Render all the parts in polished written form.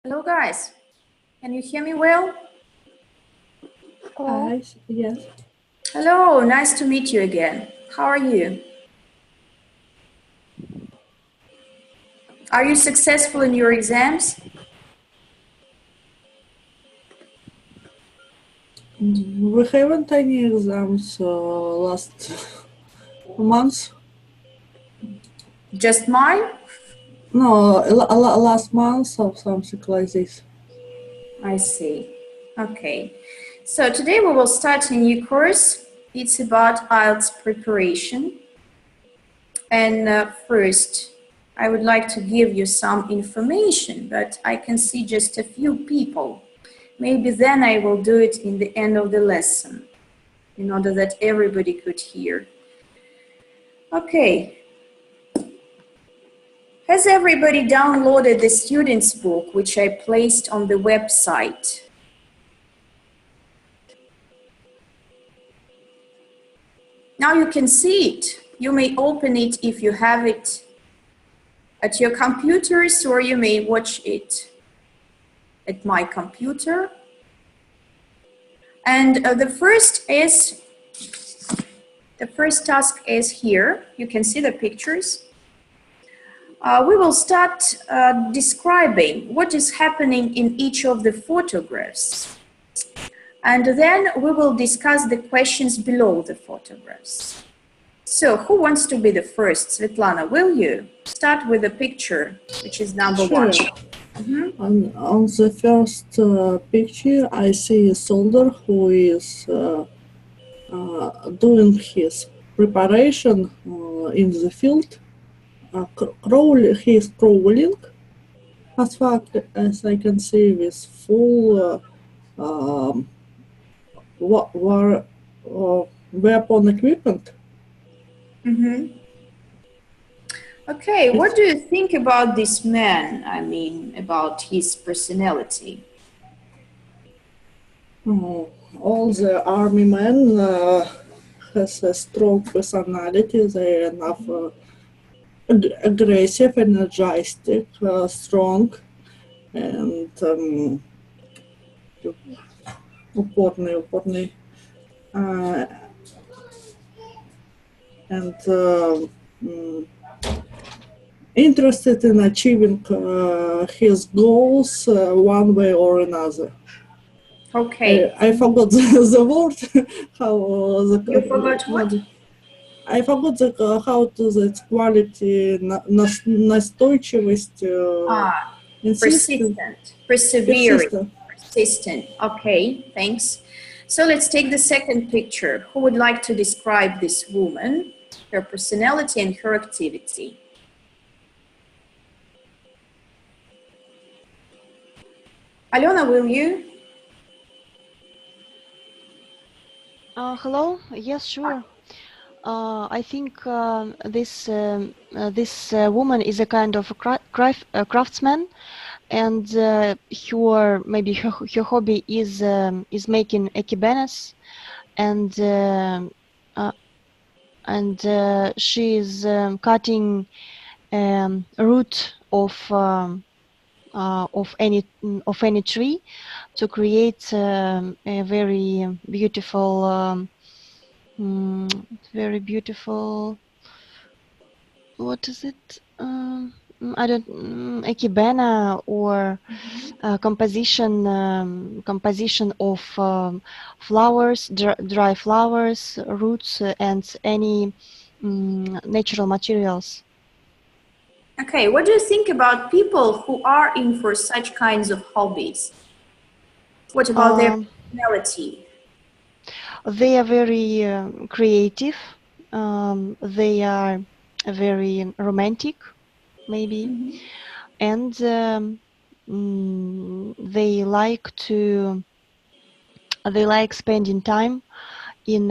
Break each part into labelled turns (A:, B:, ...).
A: Hello guys, can you hear me well?
B: Hello.
C: Yes.
A: Hello, nice to meet you again. How are you? Are you successful in your exams?
C: We haven't any exams last month.
A: Just mine?
C: No, last month or something like this.
A: I see. Okay. So today we will start a new course. It's about IELTS preparation. And first, I would like to give you some information, but I can see just a few people. Maybe then I will do it in the end of the lesson, in order that everybody could hear. Okay. Has everybody downloaded the student's book, which I placed on the website? Now you can see it. You may open it if you have it at your computers, or you may watch it at my computer. And the first task is here. You can see the pictures. We will start describing what is happening in each of the photographs. And then we will discuss the questions below the photographs. So who wants to be the first? Svetlana, will you start with the picture, which is number one? Mm-hmm.
C: On the first picture, I see a soldier who is doing his preparation in the field. He is crawling, as far as I can see, with full weapon equipment.
A: Mm-hmm. Okay, what do you think about this man? I mean, about his personality?
C: All the army men has a strong personality. They are enough aggressive, energetic, strong, and упорный. And interested in achieving his goals one way or another.
A: Okay.
C: I forgot the word.
A: You forgot what?
C: I forgot how to that quality, настойчивость.
A: Persistent, persevering, persistent. Okay, thanks. So let's take the second picture. Who would like to describe this woman, her personality and her activity? Alena, will you?
B: Hello. Yes, sure. I think this woman is a kind of a craftsman, and her hobby is making ekibenas, and she is cutting root of any tree to create a very beautiful. Very beautiful. What is it? I don't. Ekibana or composition of flowers, dry flowers, roots, and any natural materials.
A: Okay, what do you think about people who are in for such kinds of hobbies? What about their personality?
B: They are very creative. They are very romantic, maybe, and they like spending time in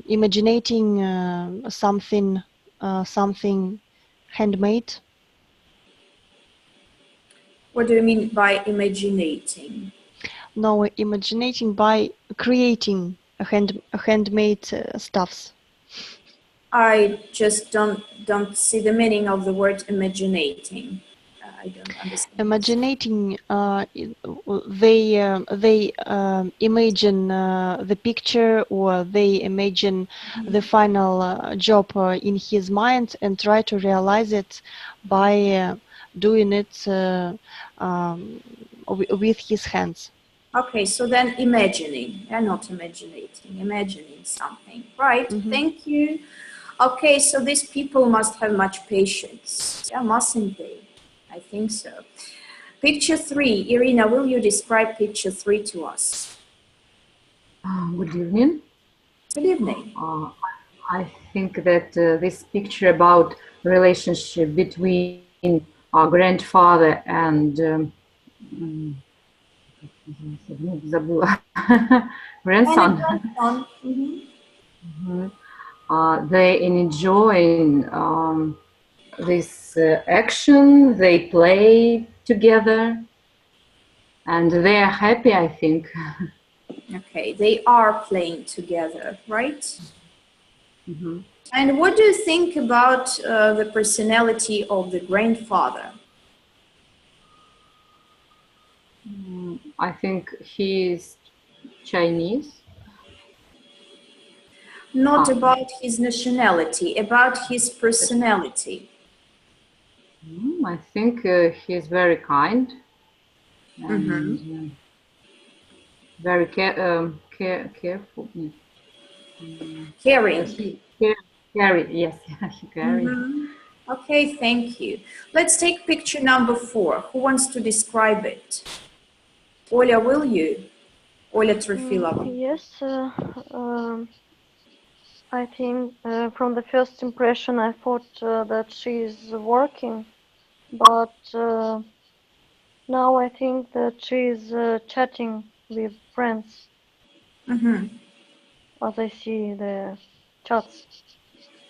B: imagining something handmade.
A: What do you mean by imaginating?
B: No, imaginating by creating handmade stuffs.
A: I just don't see the meaning of the word imaginating. I don't understand.
B: Imaginating, they imagine the picture, or they imagine the final job in his mind and try to realize it by doing it with his hands.
A: Okay, so then imagining, and not imaginating, imagining something, right? Thank you. Okay, so these people must have much patience, yeah, mustn't they? I think so. Picture 3, Irina, will you describe picture 3 to us?
D: Good evening.
A: Good evening.
D: I think that this picture about relationship between our grandfather and grandson. They enjoying this action. They play together, and they are happy, I think.
A: Okay, they are playing together, right? And what do you think about the personality of the grandfather?
D: I think he is Chinese.
A: Not about his nationality, about his personality.
D: I think he is very kind and very careful.
A: Caring.
D: Yes, caring.
A: Okay, thank you. Let's take picture number 4. Who wants to describe it? Oля, will you? Oля Trufilova.
E: Yes, I think from the first impression I thought that she is working, but now I think that she is chatting with friends. As I see the chats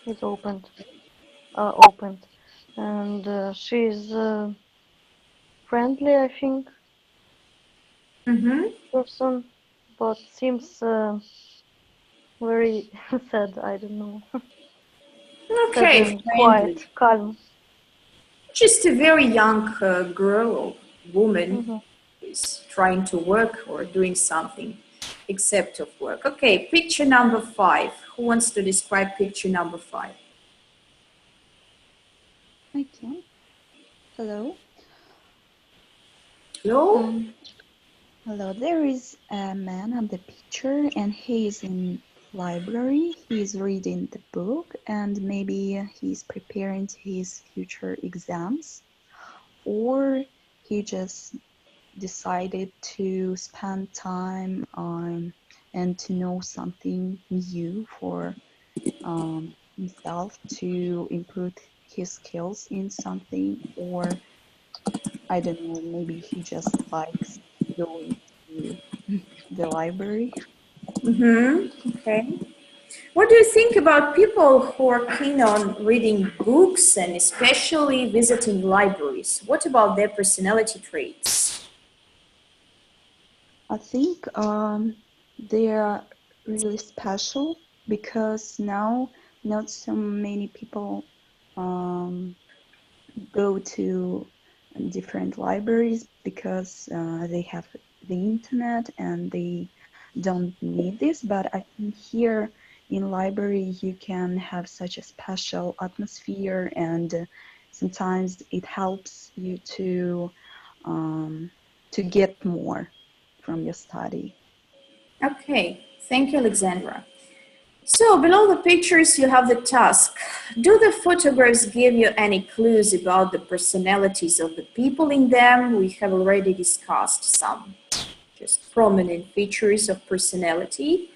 E: is opened, and she is friendly, I think, person, but seems very sad. I don't know.
A: Okay,
E: Sad and quiet, calm.
A: Just a very young girl or woman is trying to work or doing something except of work. Okay, picture number 5. Who wants to describe picture number 5?
F: I can. Hello.
A: Hello?
F: Hello. There is a man on the picture, and he is in library. He is reading the book, and maybe he's preparing his future exams, or he just decided to spend time and to know something new for himself, to improve his skills in something, or I don't know, maybe he just likes going to the library.
A: Okay. What do you think about people who are keen on reading books and especially visiting libraries? What about their personality traits?
F: I think they are really special because now not so many people go to different libraries because they have the internet and they don't need this. But I think here in library you can have such a special atmosphere, and sometimes it helps you to get more from your study.
A: Okay, thank you, Alexandra. So below the pictures you have the task. Do the photographs give you any clues about the personalities of the people in them? We have already discussed some just prominent features of personality.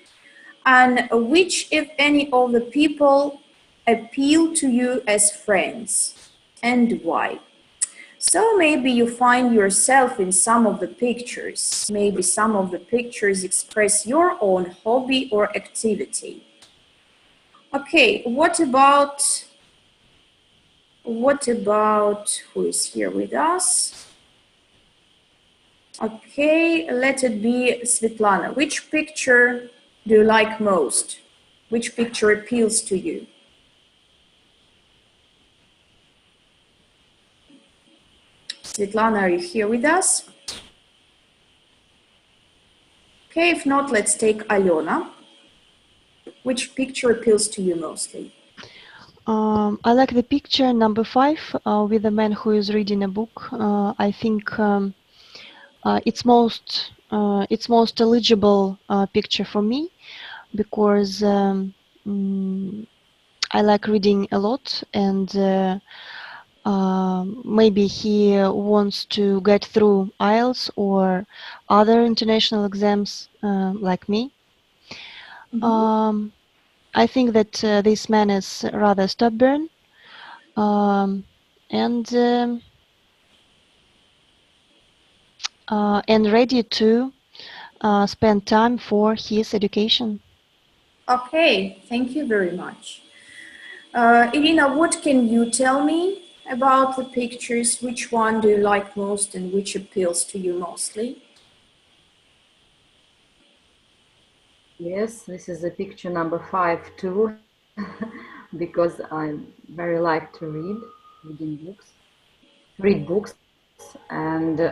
A: And which, if any, of the people appeal to you as friends, and why? So maybe you find yourself in some of the pictures. Maybe some of the pictures express your own hobby or activity. Okay, what about who is here with us? Okay, let it be Svetlana. Which picture do you like most? Which picture appeals to you? Svetlana, are you here with us? Okay, if not, let's take Alena. Which picture appeals to you mostly?
B: I like the picture number 5 with a man who is reading a book. I think it's most eligible picture for me because I like reading a lot, and maybe he wants to get through IELTS or other international exams like me. I think that this man is rather stubborn and ready to spend time for his education.
A: Okay, thank you very much. Irina, what can you tell me about the pictures? Which one do you like most and which appeals to you mostly?
D: Yes, this is a picture number 5 too, because I very like to read books, and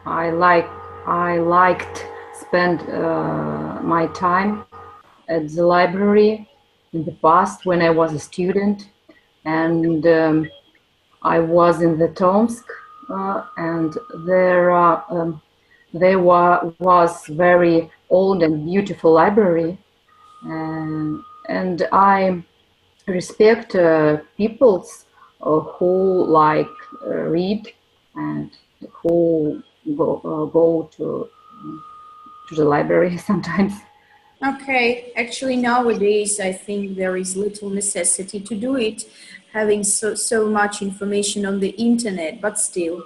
D: I liked spend my time at the library in the past when I was a student, and I was in the Tomsk, and there was very old and beautiful library, and I respect peoples who like read and who go to the library sometimes.
A: Okay, actually nowadays I think there is little necessity to do it, having so much information on the internet, but still.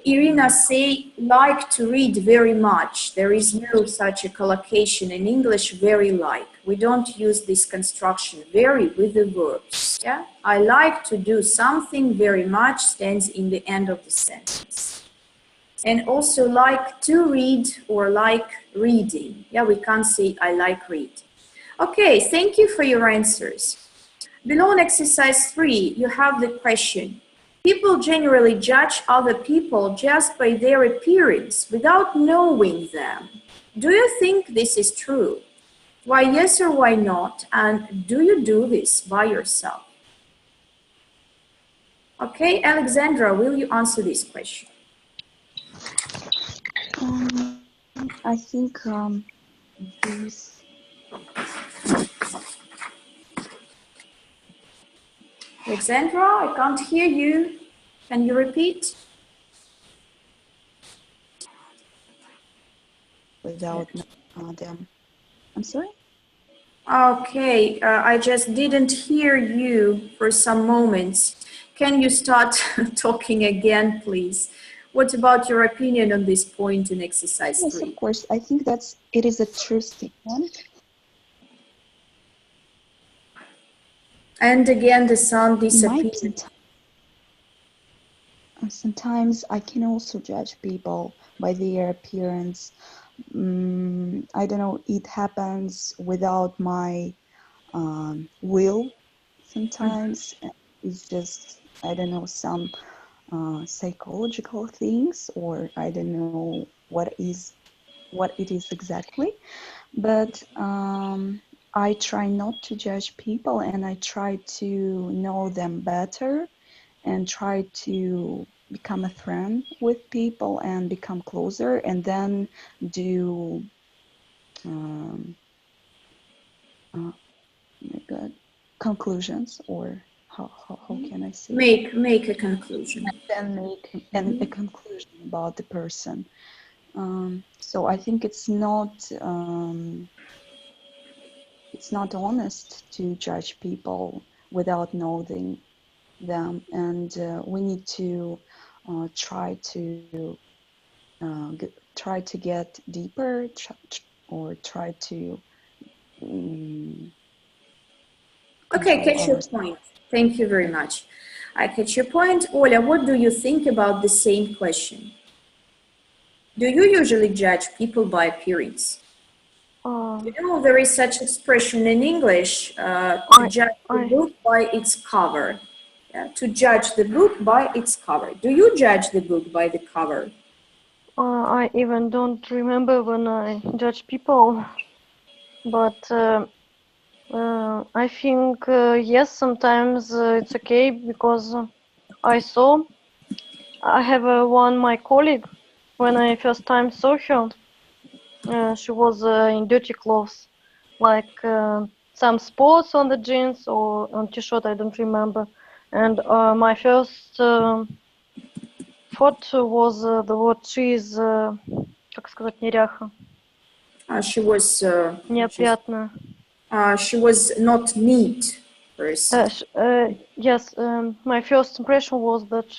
A: Irina say like to read very much. There is no such a collocation in English, very like. We don't use this construction very with the verbs. Yeah, I like to do something very much stands in the end of the sentence. And also like to read or like reading. Yeah, we can't say I like read. Okay, thank you for your answers. Below in exercise 3, you have the question. People generally judge other people just by their appearance without knowing them. Do you think this is true? Why yes or why not? And do you do this by yourself? Okay, Alexandra, will you answer this question?
F: I think this.
A: Alexandra, I can't hear you. Can you repeat?
F: Without them. I'm sorry?
A: Okay, I just didn't hear you for some moments. Can you start talking again, please? What about your opinion on this point in exercise 3?
F: Yes, of course. I think it is a true statement.
A: And again, the sound disappeared.
F: Sometimes I can also judge people by their appearance. I don't know, it happens without my will sometimes. It's just, I don't know, some psychological things, or I don't know what it is exactly. But I try not to judge people, and I try to know them better and try to become a friend with people and become closer, and then do conclusions, or how can I say?
A: Make a conclusion.
F: And then make a conclusion about the person. So I think it's not honest to judge people without knowing them, and we need to try to get deeper, or try to
A: Okay, catch your point. Thank you very much. I catch your point. Oля, what do you think about the same question? Do you usually judge people by appearance? You know, there is such expression in English to judge a book by its cover. Yeah? To judge the book by its cover. Do you judge the book by the cover?
E: I even don't remember when I judge people, but I think yes, sometimes it's okay because I have my colleague, when I first time saw her, she was in dirty clothes, like some spots on the jeans or on t-shirt, I don't remember. And my first thought was she is, как сказать, неряха.
A: She was
E: Неопрятная.
A: she was not neat first.
E: Yes, my first impression was that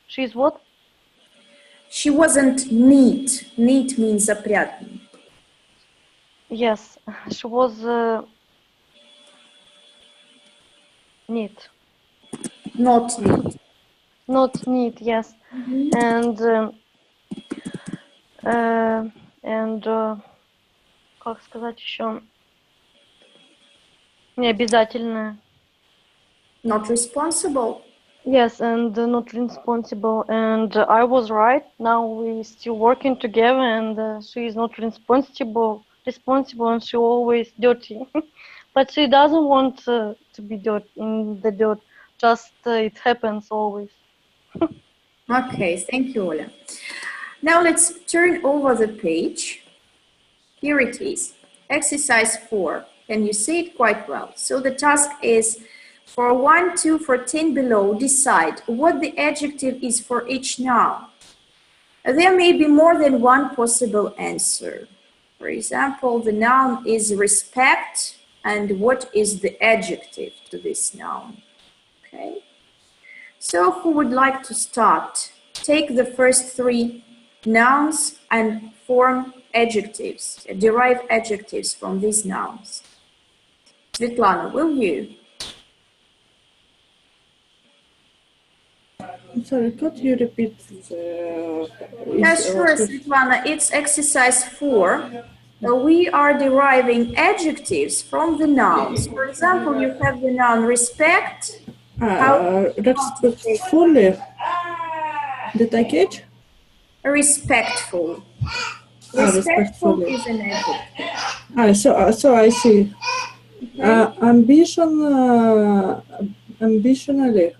E: she's what?
A: She wasn't neat. Neat means опрятный.
E: Yes, she was neat.
A: Not neat.
E: Not neat, yes. And как сказать еще? Необязательная.
A: Not responsible.
E: Yes, and not responsible. And I was right. Now we still working together, and she is not responsible, and she always dirty. But she doesn't want to be in the dirt. Just it happens always.
A: Okay, thank you, Oля. Now let's turn over the page. Here it is. Exercise 4. Can you see it quite well? So the task is for 1, 2, 14 below, decide what the adjective is for each noun. There may be more than one possible answer. For example, the noun is respect, and what is the adjective to this noun? Okay. So who would like to start? Take the first 3 nouns and form adjectives, derive adjectives from these nouns. Svetlana, will you?
C: I'm sorry, could you repeat the...
A: Yes, sure, Svetlana. It's exercise 4. We are deriving adjectives from the nouns. For example, you have the noun respect.
C: Respectfully. Did I catch?
A: Respectful. Respectful is an adjective.
C: So I see. Ambitionally.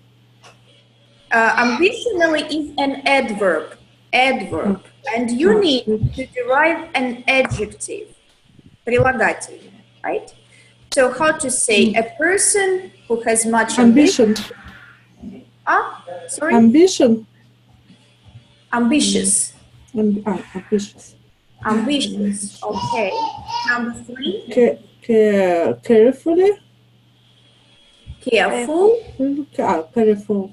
A: Ambitionally is an adverb. Adverb. And you need to derive an adjective. Прилагательное, right? So how to say a person who has much
C: ambition.
A: Sorry?
C: Ambition.
A: Ambitious.
C: Ambitious.
A: Ambitious. Okay. Number 3.
C: Carefully.
A: Careful.
C: Careful.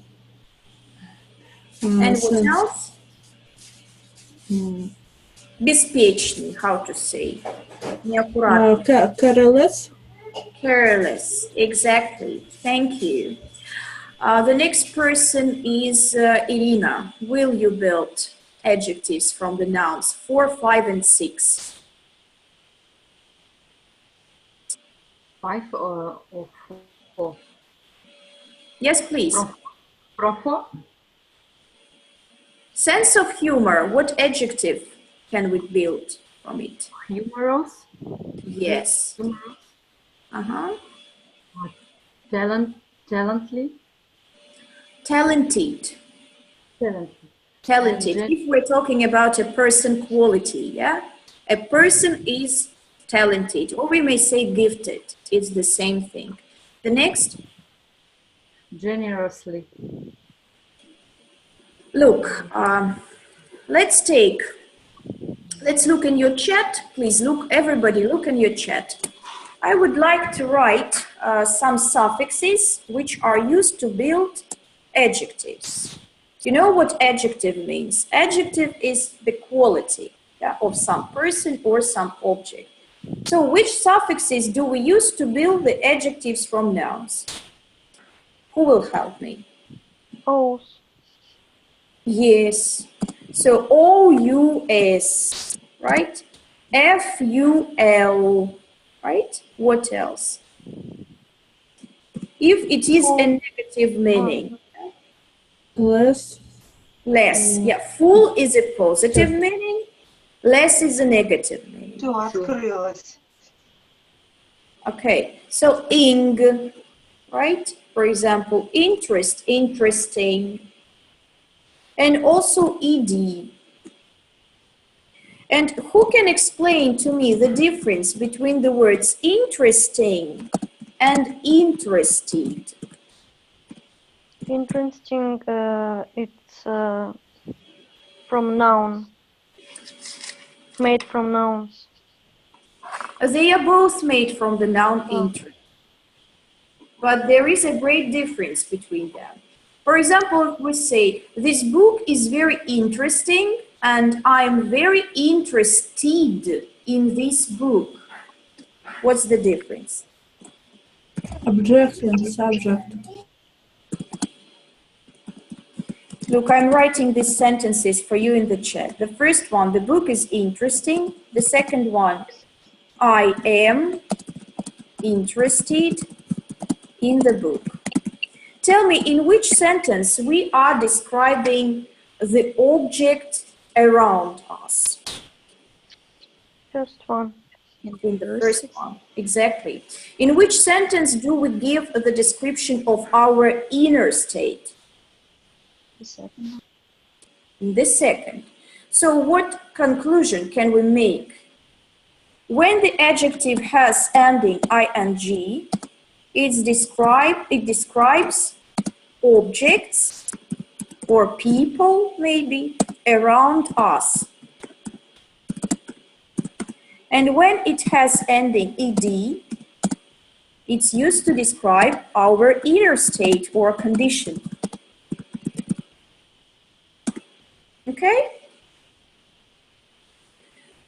A: And what else? Беспечный. How to say? Неаккуратный.
C: Careless.
A: Careless. Exactly. Thank you. The next person is Irina. Will you build adjectives from the nouns 4, 5, and 6?
D: 5 or 4?
A: Yes, please.
D: From 4?
A: Sense of humor. What adjective can we build from it?
D: Humorous?
A: Yes.
D: Humorous.
A: Talented.
D: Talented.
A: Talented. If we're talking about a person quality, yeah? A person is talented, or we may say gifted. It's the same thing. The next?
D: Generously.
A: Look, let's look in your chat. Please look, everybody look in your chat. I would like to write some suffixes which are used to build adjectives. You know what adjective means? Adjective is the quality, yeah, of some person or some object. So which suffixes do we use to build the adjectives from nouns? Who will help me?
E: Ous.
A: Yes. So O-U-S, right? F-U-L, right? What else? If it is a negative meaning.
C: Less.
A: Less. Yeah, full is a positive meaning. Less is a negative meaning. Okay, so ing, right? For example, interest, interesting. And also ed. And who can explain to me the difference between the words interesting and interested?
E: Interesting, it's from noun, made from nouns.
A: They are both made from the noun interest. But there is a great difference between them. For example, if we say, this book is very interesting and I'm very interested in this book. What's the difference?
C: Object and subject.
A: Look, I'm writing these sentences for you in the chat. The first one, the book is interesting. The second one, I am interested in the book. Tell me, in which sentence we are describing the object around us?
E: First one.
A: In the first one, exactly. In which sentence do we give the description of our inner state?
F: The second.
A: In the second. So what conclusion can we make? When the adjective has ending ing, it describes objects or people, maybe, around us. And when it has ending ed, it's used to describe our inner state or condition. Okay?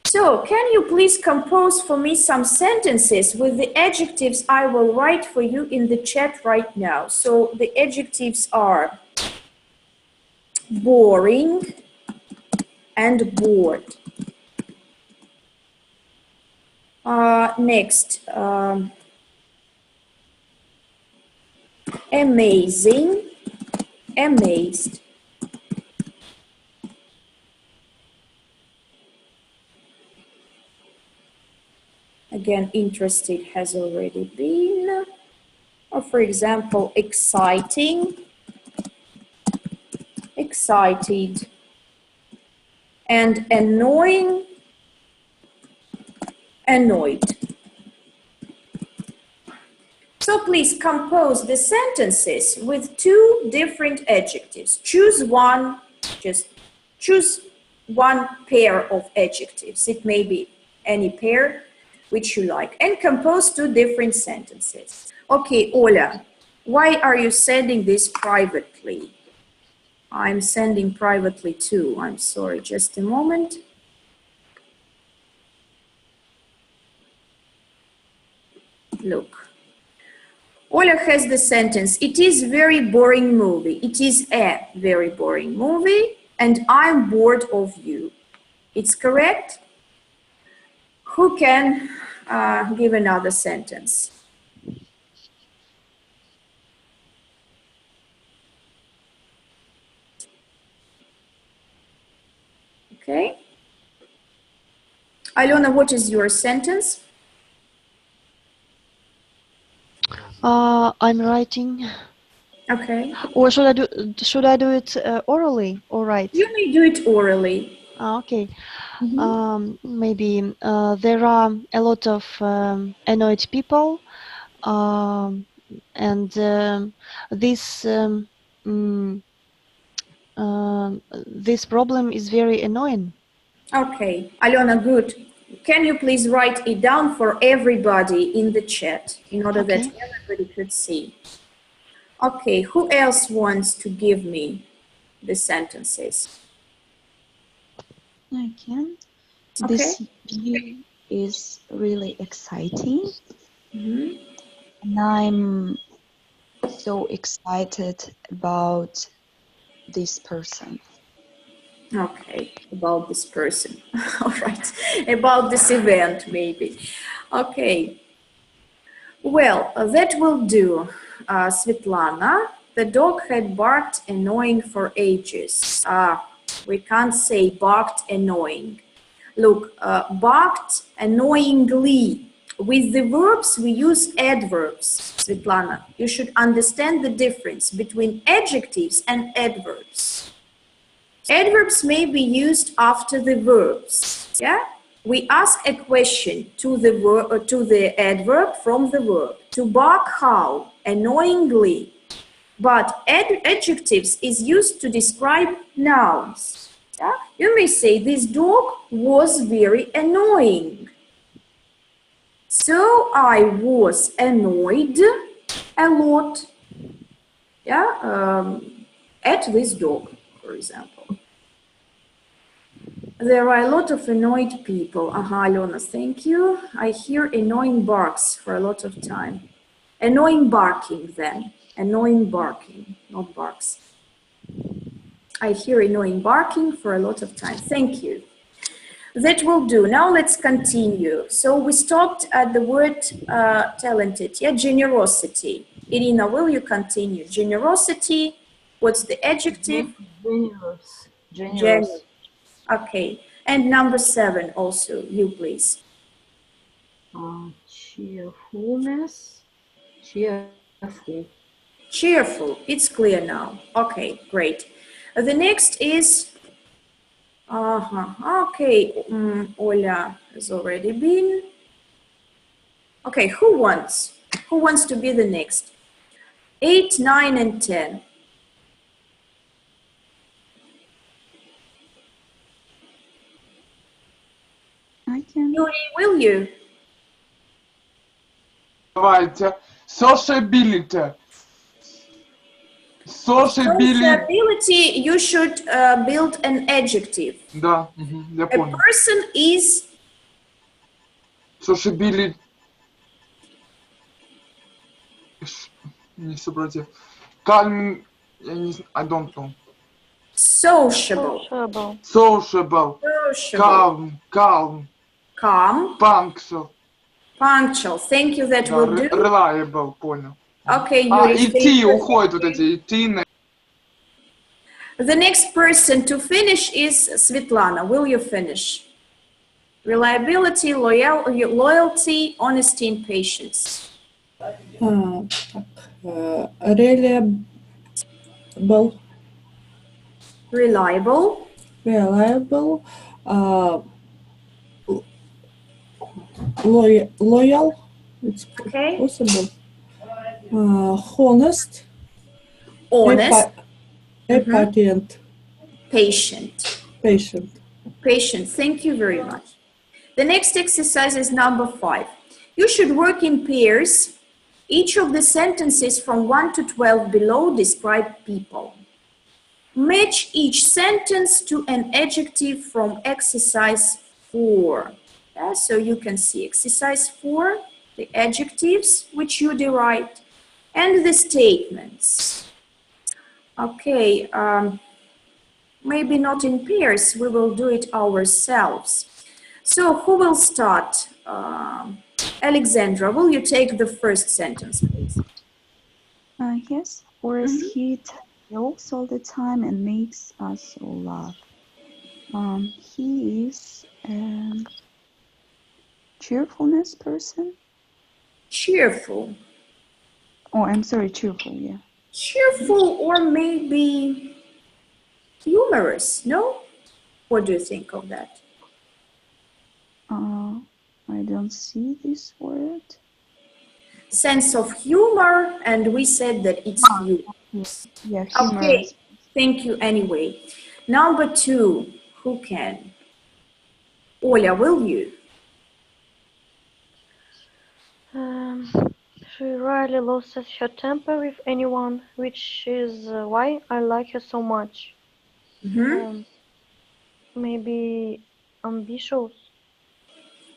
A: So, can you please compose for me some sentences with the adjectives I will write for you in the chat right now? So, the adjectives are boring and bored. Next, amazing, amazed. Again, interested has already been. Or for example, exciting, excited. And annoying, annoyed. So please compose the sentences with two different adjectives. Choose one, just choose one pair of adjectives. It may be any pair which you like, and compose two different sentences. Okay, Ola, why are you sending this privately? I'm sending privately too. I'm sorry, just a moment. Look, Ola has the sentence, it is very boring movie. It is a very boring movie and I'm bored of you. It's correct? Who can give another sentence? Okay. Alona, what is your sentence?
B: I'm writing.
A: Okay.
B: Or should I do it orally or write?
A: You may do it orally.
B: Okay. Maybe there are a lot of annoyed people, and this this problem is very annoying.
A: Okay, Alona, good. Can you please write it down for everybody in the chat in order that everybody could see? Okay, who else wants to give me the sentences?
F: I can.
A: Okay.
F: This view is really exciting. And I'm so excited about this person.
A: Okay, about this person. All right, about this event maybe. Okay, well, that will do. Svetlana, the dog had barked annoying for ages. We can't say barked annoying. Look, barked annoyingly. With the verbs, we use adverbs, Svetlana. You should understand the difference between adjectives and adverbs. Adverbs may be used after the verbs. Yeah? We ask a question to the verb or to the adverb from the verb. To bark how? Annoyingly. But adjectives is used to describe nouns. Yeah? You may say this dog was very annoying. So I was annoyed a lot, yeah, at this dog, for example. There are a lot of annoyed people. Alona, thank you. I hear annoying barks for a lot of time. Annoying barking then. Annoying barking, not barks. I hear annoying barking for a lot of time. Thank you. That will do. Now let's continue. So we stopped at the word talented, yeah, generosity. Irina, will you continue? Generosity, what's the adjective?
D: Generous.
A: Generous. Okay. And number 7 also, you please.
D: Cheerfulness. Cheerful.
A: Cheerful. It's clear now. Okay, great. The next is okay, Ola has already been. Okay, who wants to be the next? 8, 9, and 10.
F: I can.
A: Yuri, will you?
G: Давайте. Sociability.
A: Sociability, you should build an adjective.
G: Да, я понял.
A: A person is...
G: Sociability. Не собрать. Calm. I don't know.
A: Sociable.
G: Sociable.
A: Sociable.
G: Calm.
A: Calm.
G: Punctual.
A: Punctual. Thank you, that will do.
G: Reliable, понял.
A: Okay, Yuri.
G: Идти, уходит вот эти, идти.
A: The next person to finish is Svetlana. Will you finish? Reliability, loyalty, honesty, and patience.
C: Reliable.
A: Reliable.
C: Reliable. Loyal. It's
A: Okay.
C: possible. Honest.
A: Honest.
C: Patient.
A: Patient.
C: Patient.
A: Patient. Thank you very much. The next exercise is number 5. You should work in pairs. Each of the sentences from 1 to 12 below describe people. Match each sentence to an adjective from exercise 4. Yeah, so you can see exercise 4, the adjectives which you derived, and the statements. Okay, maybe not in pairs, we will do it ourselves. So who will start? Alexandra, will you take the first sentence, please?
F: Yes, Boris, he yells all the time and makes us all laugh. He is a cheerfulness person.
A: Cheerful.
F: Oh, I'm sorry, cheerful, yeah.
A: Cheerful or maybe humorous, no? What do you think of that?
F: I don't see this word.
A: Sense of humor, and we said that it's you.
F: Yeah, humorous.
A: Okay, thank you anyway. Number 2, who can? Oля, will you?
E: She rarely loses her temper with anyone, which is why I like her so much. Maybe ambitious?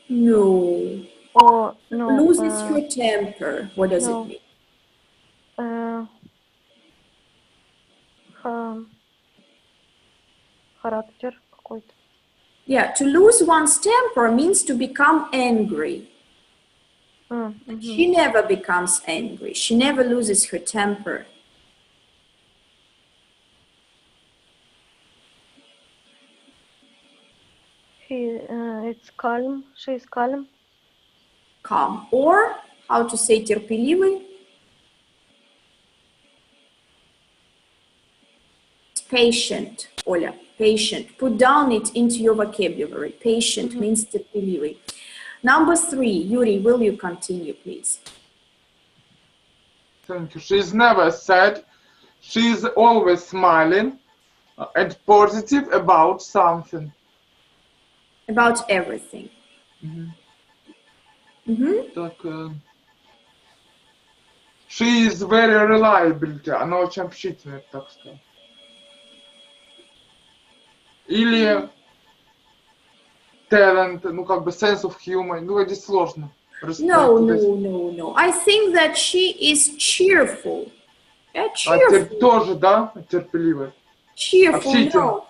A: No.
E: Or no.
A: Loses her temper. What does it mean?
E: Характер какой-то.
A: Yeah, to lose one's temper means to become angry. She never becomes angry. She never loses her temper.
E: It's calm. She's calm.
A: Calm. Or how to say терпеливый? Patient, Оля, patient. Put down it into your vocabulary. Patient means терпеливый. Number 3, Yuri, will you continue, please?
G: Thank you. She's never sad. She's always smiling and positive about something.
A: About everything.
G: Так, she is very reliable. Она очень общительная, так сказать. Или talent, ну как бы sense of humor. Ну, здесь сложно.
A: No. I think that she is cheerful. Yeah, cheerful.
G: Тоже, да? Терпеливая.
A: Cheerful,
G: Общительная.
A: no.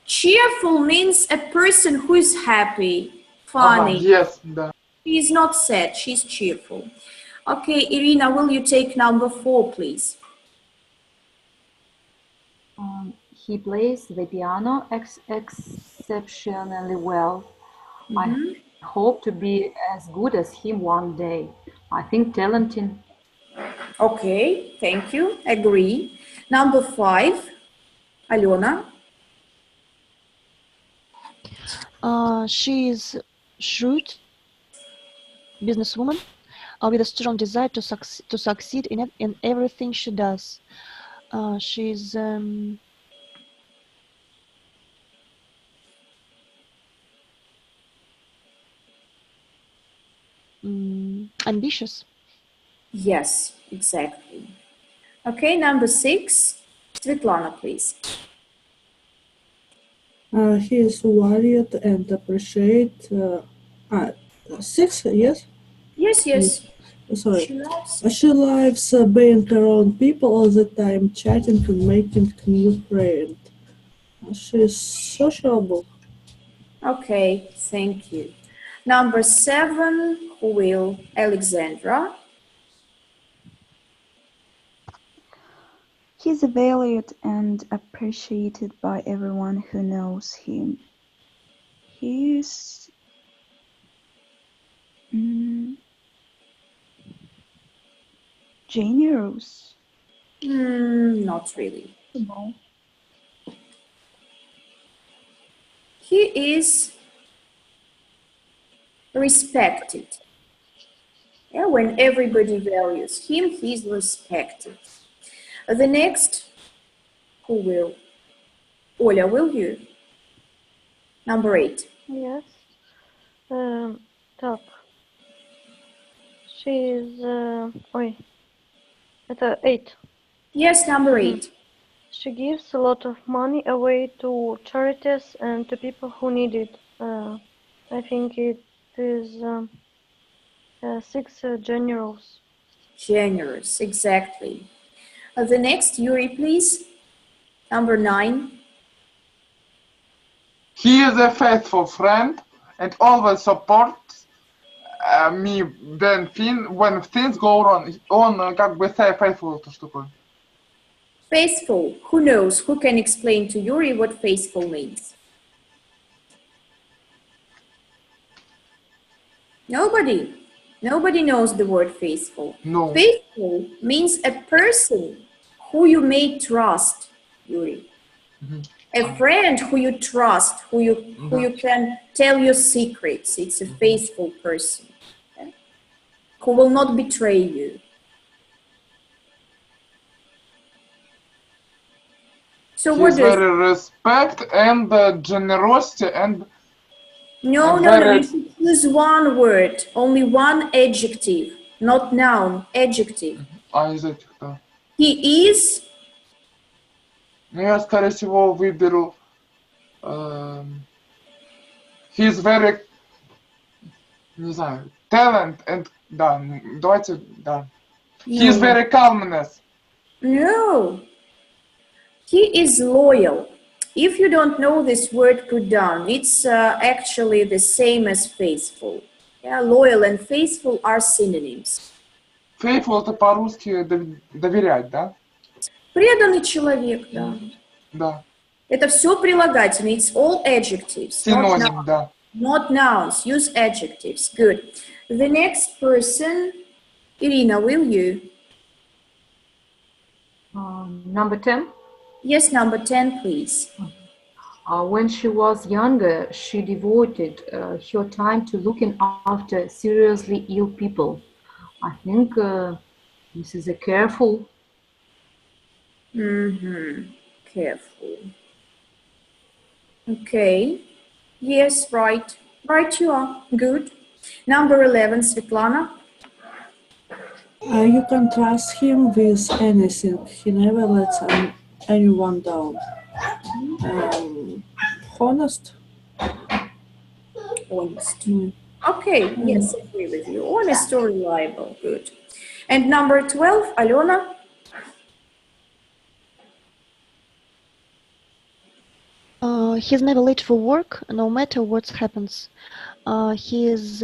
A: Cheerful means a person who is happy, funny.
G: Yes, да.
A: She is not sad, she's cheerful. Okay, Irina, will you take number 4, please?
D: He plays the piano exceptionally well. I hope to be as good as him one day. I think talented.
A: Okay, thank you. Agree. Number 5, Alena.
B: She is shrewd businesswoman with a strong desire to succeed in everything she does. She's ambitious.
A: Yes, exactly. Okay, number 6, Svetlana, please.
C: He is worried and appreciate 6, yes?
A: Yes.
C: Sorry.
A: She loves.
C: She likes being around people all the time, chatting and making new friends. She's sociable.
A: Okay, thank you. Number 7, who will? Alexandra.
F: He's valued and appreciated by everyone who knows him. He's generous.
A: Not really.
F: No.
A: He is respected. Yeah, when everybody values him, he's respected. The next, who will? Оля, will you? Number 8.
E: Yes. Так. She is... Это 8.
A: Yes, number 8.
E: She gives a lot of money away to charities and to people who need it. I think it is 6 generous.
A: Generous, exactly. The next, Yuri, please. Number 9.
G: He is a faithful friend and always supports me when things go wrong. Он как бы say faithful, это что такое?
A: Faithful. Who knows? Who can explain to Yuri what faithful means? Nobody. Nobody knows the word faithful.
G: No.
A: Faithful means a person who you may trust, Yuri. A friend who you trust, who you can tell your secrets. It's a faithful person, okay? Who will not betray you. So what
G: He's
A: does...
G: very respect and generosity and...
A: No, you should choose one word, only one adjective, not noun, adjective.
G: Из этих, да.
A: He is...
G: Ну, я, скорее всего, выберу... He's very... Не знаю, talent and... Да, давайте, да. He's very calmness.
A: No. He is loyal. If you don't know this word, put down. It's actually the same as faithful. Yeah, loyal and faithful are synonyms.
G: Faithful это по-русски доверять, да?
A: Преданный человек, да.
G: Да.
A: Это все прилагательные. It's all adjectives.
G: Синоним, да.
A: Not nouns. Use adjectives. Good. The next person, Irina, will you?
D: Number 10.
A: Yes, number 10, please.
D: When she was younger, she devoted her time to looking after seriously ill people. I think this is a careful.
A: Careful. Okay. Yes, right. Right you are. Good. Number 11, Svetlana.
C: You can trust him with anything. He never lets anyone down. Honest.
A: Honest. Okay, yes, I agree with you. Honest or reliable. Good. And number 12, Alena.
B: He's never late for work, no matter what happens. He is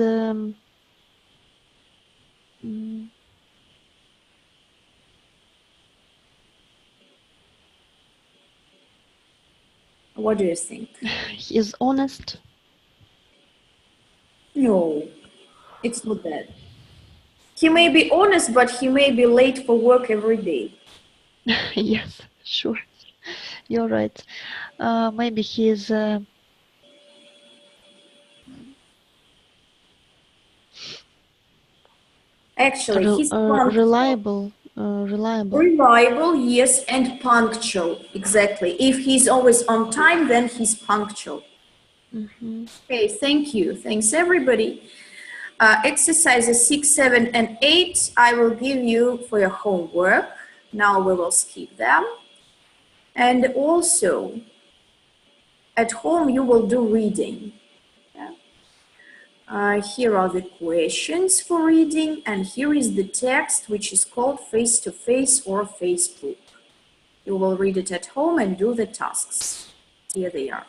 A: What do you think?
B: he is honest.
A: No, it's not that. He may be honest, but he may be late for work every day.
B: Yes, sure. You're right. Maybe he is
A: Actually, he's
B: reliable.
A: Reliable, yes, and punctual. Exactly. If he's always on time, then he's punctual. Okay, thank you. Thanks, everybody. Exercises 6, 7, and 8, I will give you for your homework. Now we will skip them. And also, at home, you will do reading. Here are the questions for reading, and here is the text, which is called face-to-face or Facebook. You will read it at home and do the tasks. Here they are.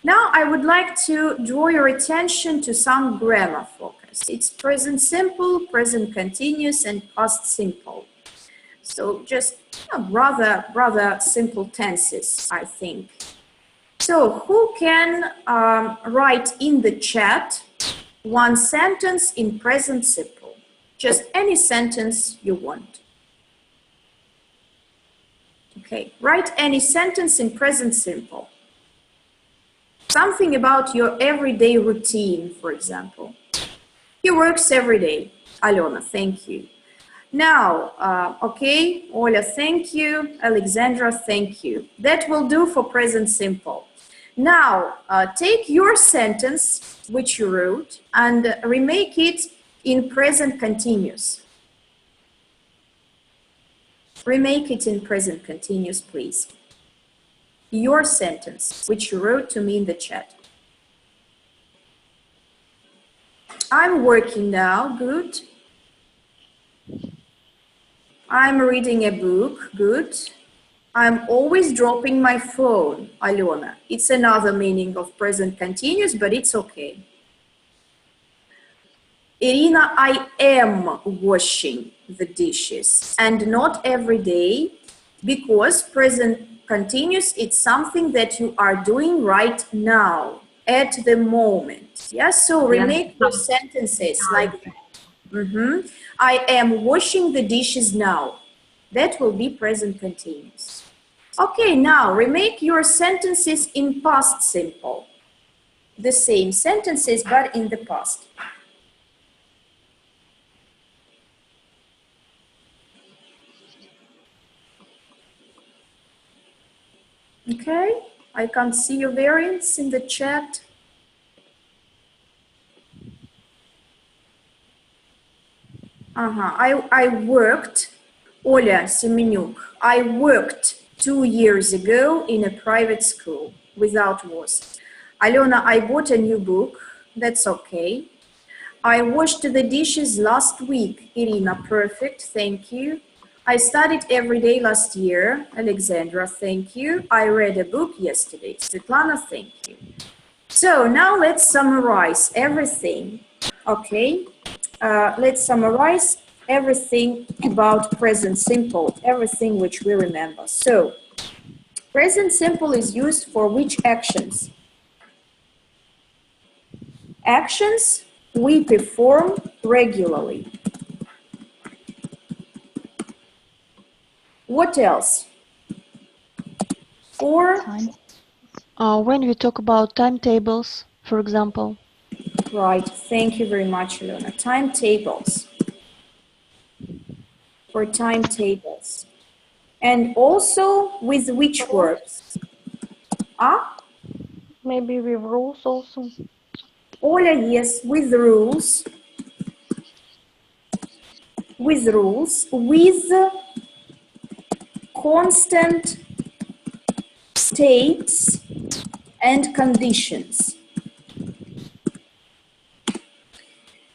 A: Now, I would like to draw your attention to some grammar focus. It's present simple, present continuous, and past simple. So just rather simple tenses, I think. So who can write in the chat one sentence in present simple? Just any sentence you want. Okay, write any sentence in present simple. Something about your everyday routine, for example. He works every day. Alena, thank you. Now, okay, Oля, thank you. Alexandra, thank you. That will do for present simple. Now, take your sentence, which you wrote, and remake it in present continuous. Remake it in present continuous, please. Your sentence, which you wrote to me in the chat. I'm working now, good. I'm reading a book, good. I'm always dropping my phone, Alena. It's another meaning of present continuous, but it's okay. Irina, I am washing the dishes, and not every day, because present continuous, it's something that you are doing right now, at the moment. Yeah, so remake your sentences like that. I am washing the dishes now. That will be present continuous. Okay, now remake your sentences in past simple. The same sentences, but in the past. Okay, I can't see your variants in the chat. I worked, Oля Semenyuk, I worked 2 years ago in a private school without was. Alena, I bought a new book. That's okay. I washed the dishes last week. Irina, perfect. Thank you. I studied every day last year. Alexandra, thank you. I read a book yesterday. Svetlana, thank you. So now let's summarize everything. Okay, let's summarize everything about present simple, everything which we remember. So, present simple is used for which actions? Actions we perform regularly. What else? For
F: Time.
B: When we talk about timetables, for example.
A: right, thank you very much, Alona. Timetables. For timetables. And also with which verbs? Ah?
E: Maybe with rules also.
A: Ola, yes, with rules. With rules, with constant states and conditions.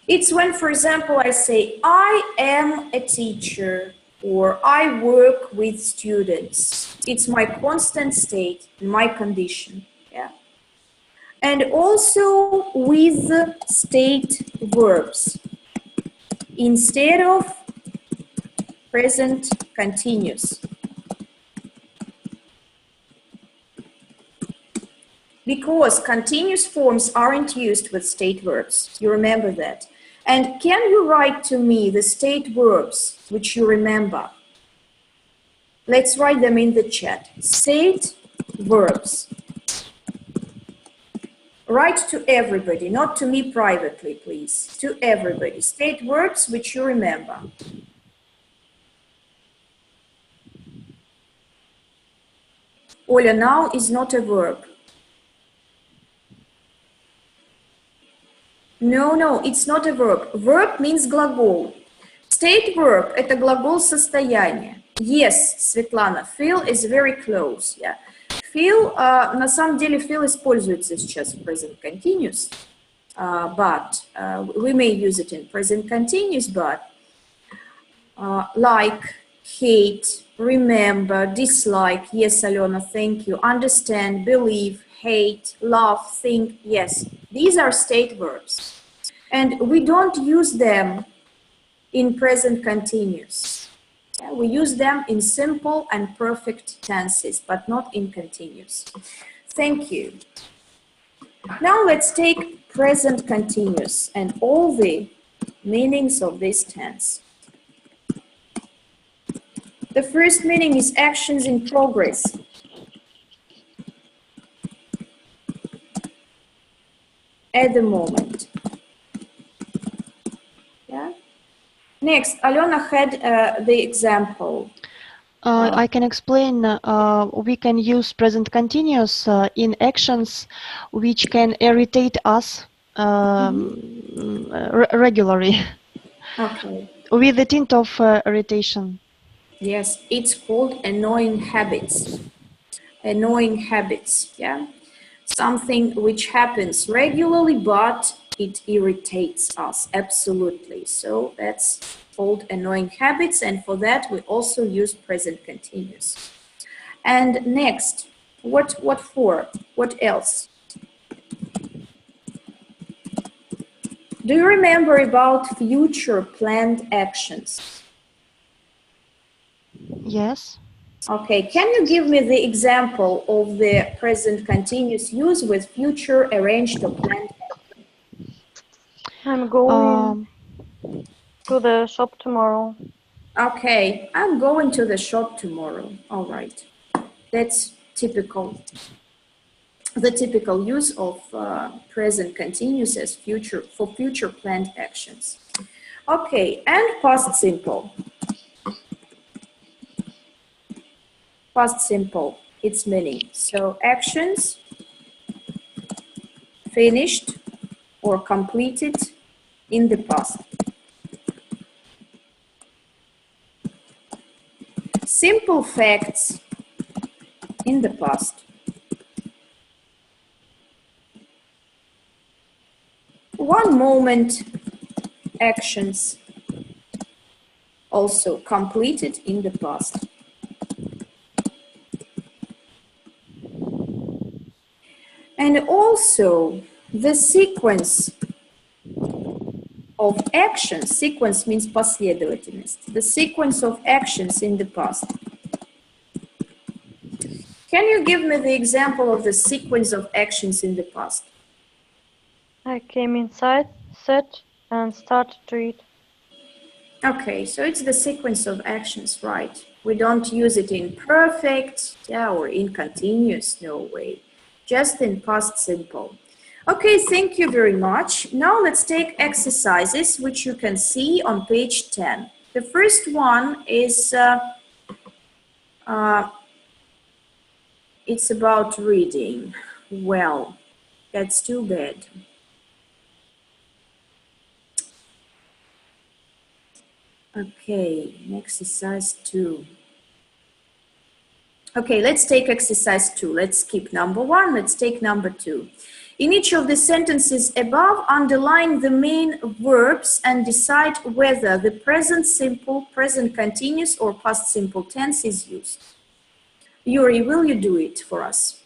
A: It's when, for example, I say, I am a teacher, or I work with students. It's my constant state, my condition. Yeah. And also with state verbs instead of present continuous. Because continuous forms aren't used with state verbs. You remember that. And can you write to me the state verbs which you remember? Let's write them in the chat. State verbs. Write to everybody, not to me privately, please. To everybody. State verbs which you remember. Ola, now is not a verb. No, it's not a verb. Verb means глагол. State verb – это глагол состояния. Yes, Светлана, feel is very close. Yeah. Feel, на самом деле, feel используется сейчас в present continuous, but we may use it in present continuous, but like, hate, remember, dislike, yes, Alona, thank you, understand, believe, hate, love, think, yes. These are state verbs. And we don't use them in present continuous. Yeah, we use them in simple and perfect tenses, but not in continuous. Thank you. Now let's take present continuous and all the meanings of this tense. The first meaning is actions in progress. At the moment. Yeah. Next, Alona had the example.
B: I can explain. We can use present continuous in actions which can irritate us regularly.
A: Okay.
B: With a tint of irritation.
A: Yes, it's called annoying habits. Annoying habits, yeah. Something which happens regularly, but it irritates us, absolutely. So that's called annoying habits, and for that we also use present continuous. And next, what for? What else? Do you remember about future planned actions?
B: Yes.
A: Okay, can you give me the example of the present continuous use with future arranged or planned?
E: I'm going to the shop tomorrow.
A: Okay, I'm going to the shop tomorrow. All right, that's typical. The typical use of present continuous as future for future planned actions. Okay, and past simple. Past simple, its meaning. So actions finished or completed in the past. Simple facts in the past. One moment actions also completed in the past. And also the sequence of actions, sequence means последовательность, the sequence of actions in the past. Can you give me the example of the sequence of actions in the past?
E: I came inside, sat, and started to eat.
A: Okay, so it's the sequence of actions, right? We don't use it in perfect, yeah, or in continuous, no way. Just in past simple. Okay, thank you very much. Now let's take exercises, which you can see on page 10. The first one is, it's about reading. Well, that's too bad. Okay, exercise 2. Okay, let's take exercise 2. Let's skip number 1. Let's take number 2. In each of the sentences above, underline the main verbs and decide whether the present simple, present continuous, or past simple tense is used. Yuri, will you do it for us?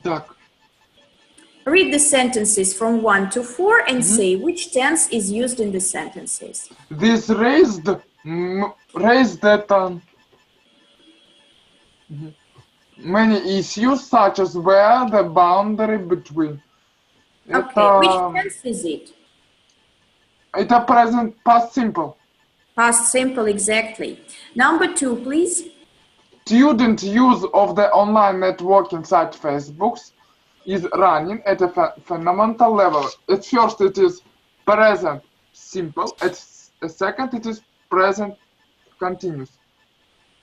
G: Так.
A: Read the sentences from 1 to 4 and say which tense is used in the sentences.
G: This raised that many issues, such as where the boundary between.
A: Okay, which tense is it?
G: Это present past simple.
A: Past simple, exactly. Number 2, please.
G: Student use of the online networking site Facebook is running at a fundamental level. At first it is present simple, at second it is present continuous.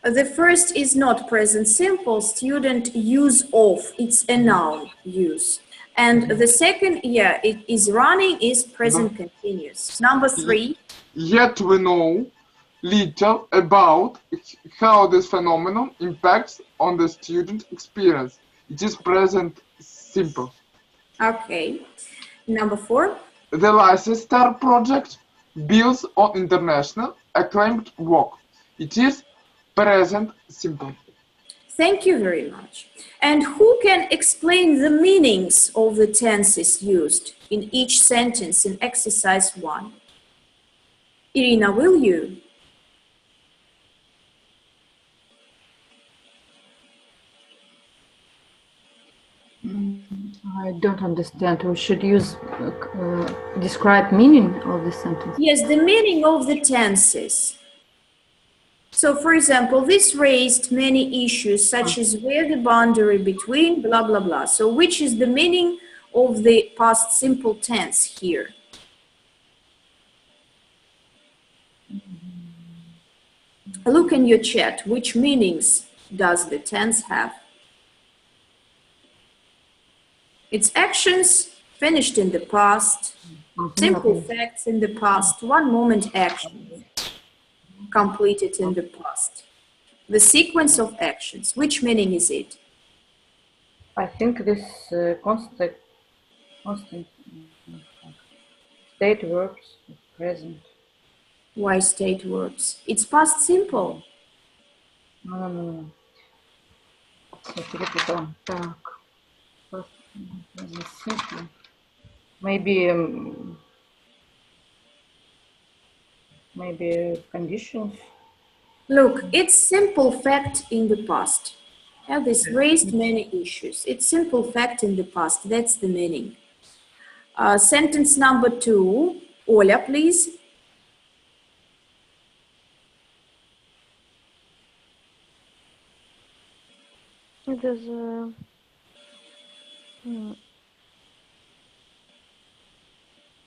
A: The first is not present simple, student use of, it's a noun use. And the second, yeah, it is running is present continuous. Number 3.
G: Yet we know little about how this phenomenon impacts on the student experience. It is present simple.
A: Okay. Number 4.
G: The Leicester project builds on international acclaimed work. It is present simple.
A: Thank you very much. And who can explain the meanings of the tenses used in each sentence in exercise 1? Irina, will you?
D: I don't understand. We should use describe meaning of the sentence.
A: Yes, the meaning of the tenses. So, for example, this raised many issues such as where the boundary between blah, blah, blah. So, which is the meaning of the past simple tense here? Look in your chat. Which meanings does the tense have? It's actions finished in the past, simple facts in the past, one moment action completed in the past. The sequence of actions, which meaning is it?
D: I think this constant state verbs present.
A: Why state verbs? It's past simple.
D: No. Так. Simple. Maybe conditions.
A: Look, it's simple fact in the past. Yeah, this raised many issues. It's simple fact in the past. That's the meaning. Sentence number 2. Oля, please.
E: It is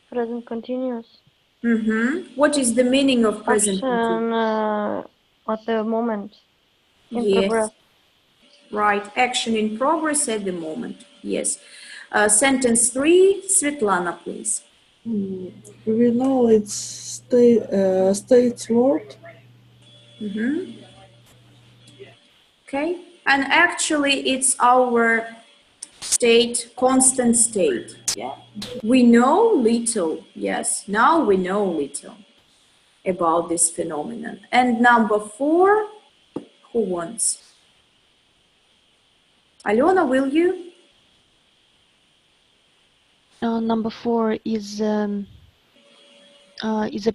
E: present continuous.
A: What is the meaning of present
E: Action
A: continuous?
E: at the moment. In
A: Yes.
E: progress.
A: Right, action in progress at the moment. Yes. Sentence 3, Svetlana, please.
C: We know it's state's word.
A: Okay, and actually it's our state, constant state. Yeah. We know little, yes, now we know little about this phenomenon. And number 4, who wants? Alena, will you?
B: Number 4 is a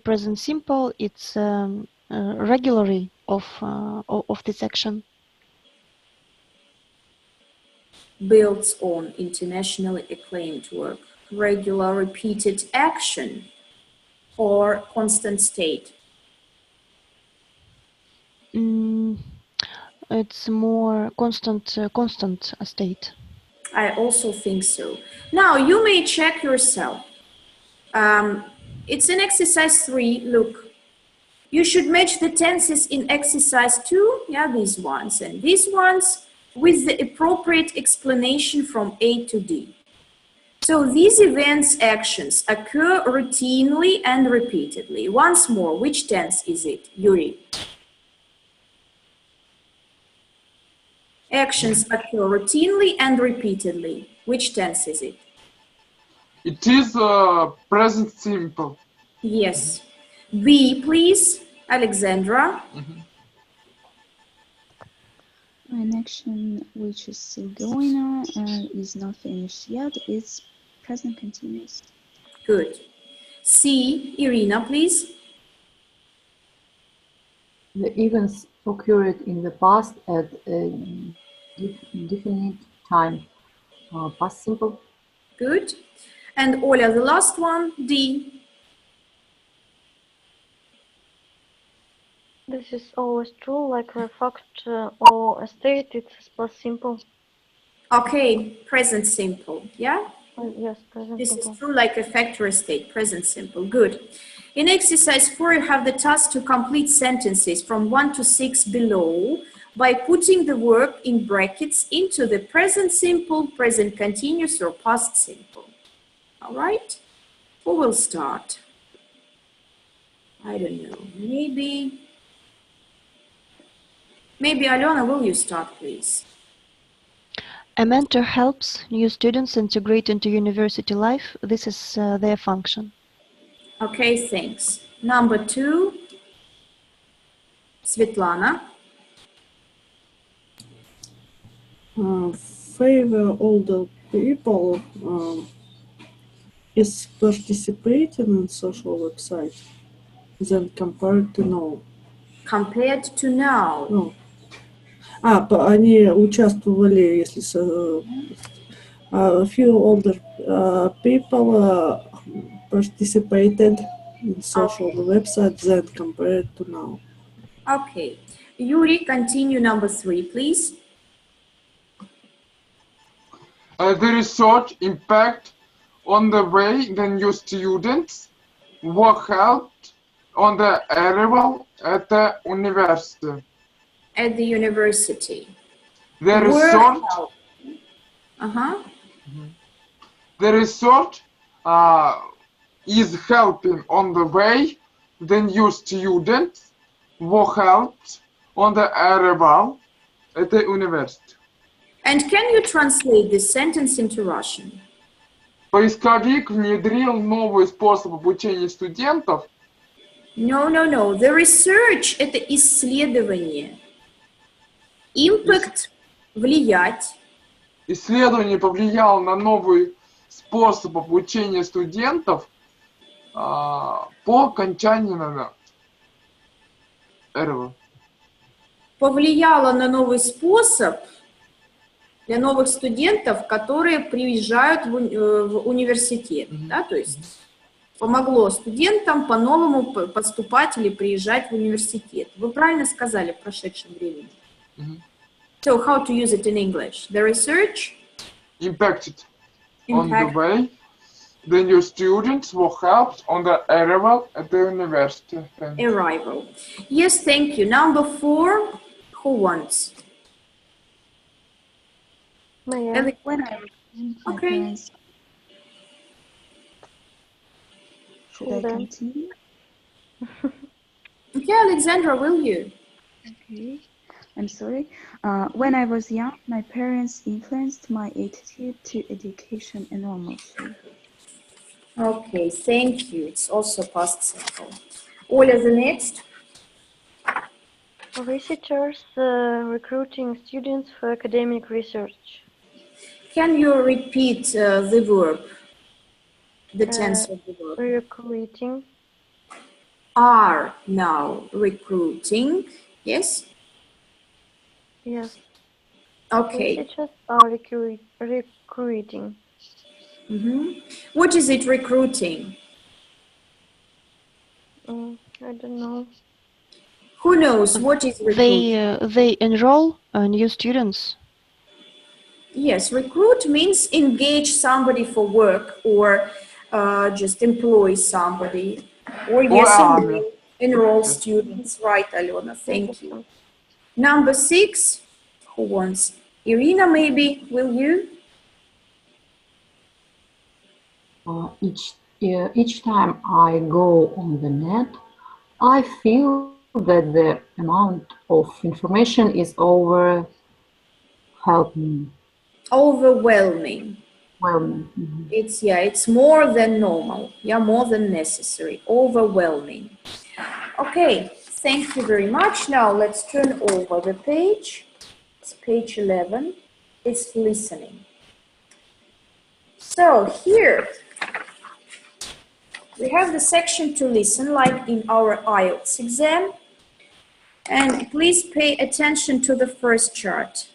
B: present simple. It's regularly of this action.
A: Builds on internationally acclaimed work. Regular repeated action or constant state?
B: It's more constant state.
A: I also think so. Now you may check yourself. It's in exercise 3. Look, you should match the tenses in exercise 2, yeah, these ones and these ones, with the appropriate explanation from A to D. So these events, actions occur routinely and repeatedly. Once more, which tense is it, Yuri? Actions occur routinely and repeatedly. Which tense is it?
G: It is present simple.
A: Yes. B, please, Alexandra.
F: An action which is still going on and is not finished yet is present continuous.
A: Good. C, Irina, please.
D: The events occurred in the past at a definite time. Past simple.
A: Good. And Oля, the last one, D.
E: This is always true, like a fact or a state, it's past simple.
A: Okay, present simple, yeah?
E: Yes, present
A: This
E: simple.
A: is true like a fact or a state, present simple, good. In exercise 4, you have the task to complete sentences from 1 to 6 below by putting the verb in brackets into the present simple, present continuous, or past simple. All right? Who will start? I don't know, maybe Alena, will you start, please?
B: A mentor helps new students integrate into university life. This is their function.
A: Okay, thanks. Number 2, Svetlana.
C: Favor older people is participating in social website than compared to now.
A: Compared to now.
C: Ну, они участвовали, если few older people participated in social websites than compared to now.
A: Okay. Yuri, continue number 3, please.
G: The research impact on the way the new students were helped on the arrival at the university.
A: At the university.
G: The research, the research is helping on the way the new students were helped on the arrival at the university.
A: And can you translate this sentence into Russian?
G: Поисковик внедрил новый способ обучения студентов.
A: No. The research – это исследование. Impact – влиять.
G: Исследование повлияло на новый способ обучения студентов по окончании этого.
A: Повлияло на новый способ для новых студентов, которые приезжают в университет. Да? То есть помогло студентам по-новому поступать или приезжать в университет. Вы правильно сказали в прошедшем времени. So how to use it in English? The research
G: Impacted on the way the new students were helped on the arrival at the university.
A: Arrival. Yes, thank you. Number 4, who wants?
E: Maya.
F: When I was my
A: Okay.
F: parents, should I
E: Then.
F: continue?
A: Okay, Alexandra, will you?
F: Okay. I'm sorry. When I was young, my parents influenced my attitude to education enormously.
A: Okay, thank you. It's also past simple. Oля, the next.
E: Researchers recruiting students for academic research.
A: Can you repeat the verb? The tense of the verb.
E: Recruiting.
A: Are now recruiting. Yes?
E: Yes.
A: Okay.
E: The teachers are recruiting.
A: What is it recruiting?
E: I don't know.
A: Who knows what is recruiting?
B: They enroll new students.
A: Yes, recruit means engage somebody for work or just employ somebody. Or yes, enroll students. Right, Alona, thank you. Number 6, who wants? Irina, maybe, will you?
D: Each time I go on the net, I feel that the amount of information is overwhelming.
A: Overwhelming.
D: Mm-hmm.
A: It's more than normal. Yeah, more than necessary. Overwhelming. Okay, thank you very much. Now let's turn over the page. It's page 11. It's listening. So here we have the section to listen, like in our IELTS exam. And please pay attention to the first chart.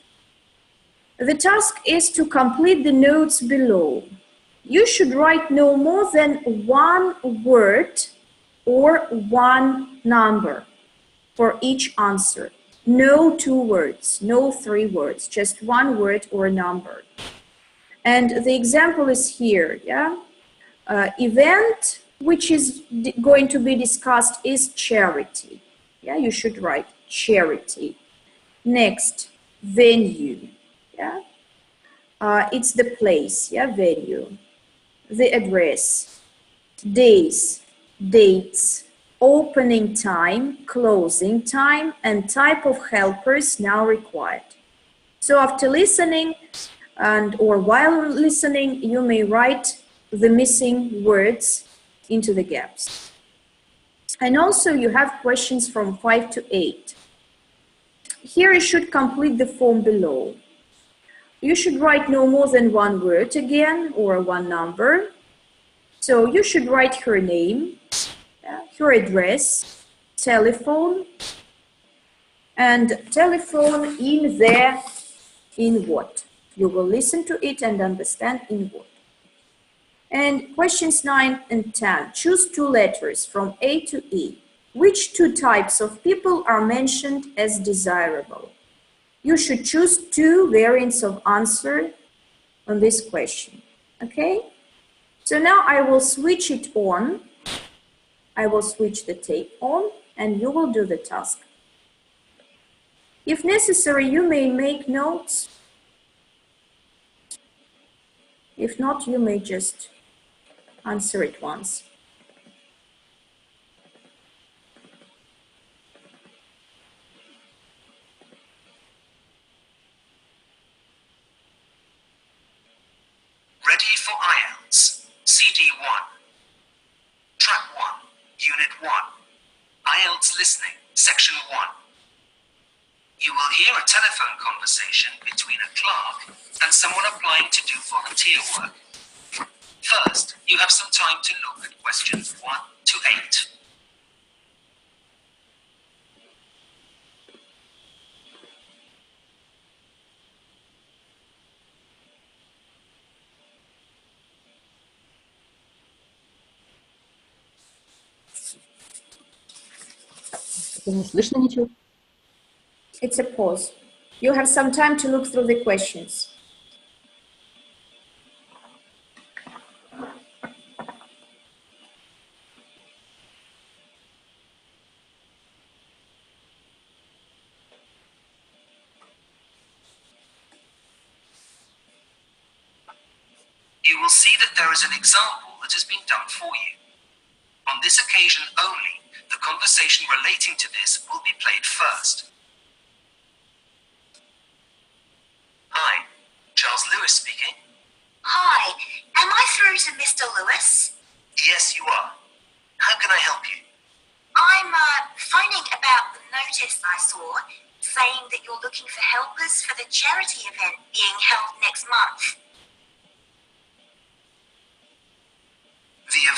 A: The task is to complete the notes below. You should write no more than one word or one number for each answer. No 2 words, no 3 words, just 1 word or a number. And the example is here, yeah? Event which is going to be discussed is charity. Yeah, you should write charity. Next, venue. Yeah, it's the place. Yeah, venue. The address. Days, dates, opening time, closing time, and type of helpers now required. So after listening or while listening, you may write the missing words into the gaps. And also you have questions from 5 to 8. Here you should complete the form below. You should write no more than 1 word again or 1 number. So you should write her name, her address, telephone, and telephone in what? You will listen to it and understand in what. And questions 9 and 10. Choose 2 letters from A to E. Which 2 types of people are mentioned as desirable? You should choose 2 variants of answer on this question. Okay? So now I will switch it on. I will switch the tape on and you will do the task. If necessary, you may make notes. If not, you may just answer it once.
H: Ready for IELTS, CD 1, Track 1, Unit 1, IELTS Listening, Section 1. You will hear a telephone conversation between a clerk and someone applying to do volunteer work. First, you have some time to look at questions 1 to 8.
D: Не слышно ничего.
A: It's a pause. You have some time to look through the questions.
H: You will see that there is an example that has been done for you. On this occasion only, the conversation relating to this will be played first. Hi, Charles Lewis speaking.
I: Hi, am I through to Mr. Lewis?
H: Yes, you are. How can I help you?
I: I'm phoning about the notice I saw saying that you're looking for helpers for the charity event being held next month.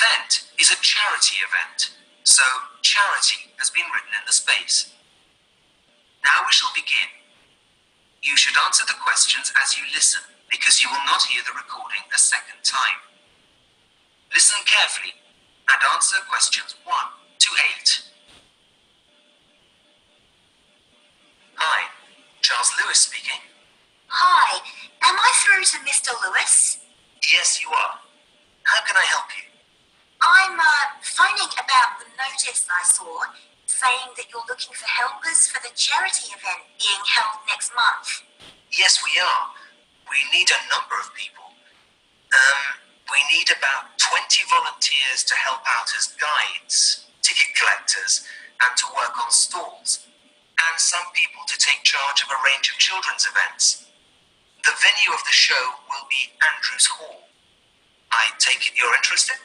H: event is a charity event, so charity has been written in the space. Now we shall begin. You should answer the questions as you listen, because you will not hear the recording a second time. Listen carefully and answer questions 1 to 8. Hi, Charles Lewis speaking.
I: Hi, am I through to Mr. Lewis?
H: Yes, you are. How can I help you?
I: I'm phoning about the notice I saw saying that you're looking for helpers for the charity event being held next month.
H: Yes, we are. We need a number of people. We need about 20 volunteers to help out as guides, ticket collectors, and to work on stalls, and some people to take charge of a range of children's events. The venue of the show will be Andrews Hall. I take it you're interested?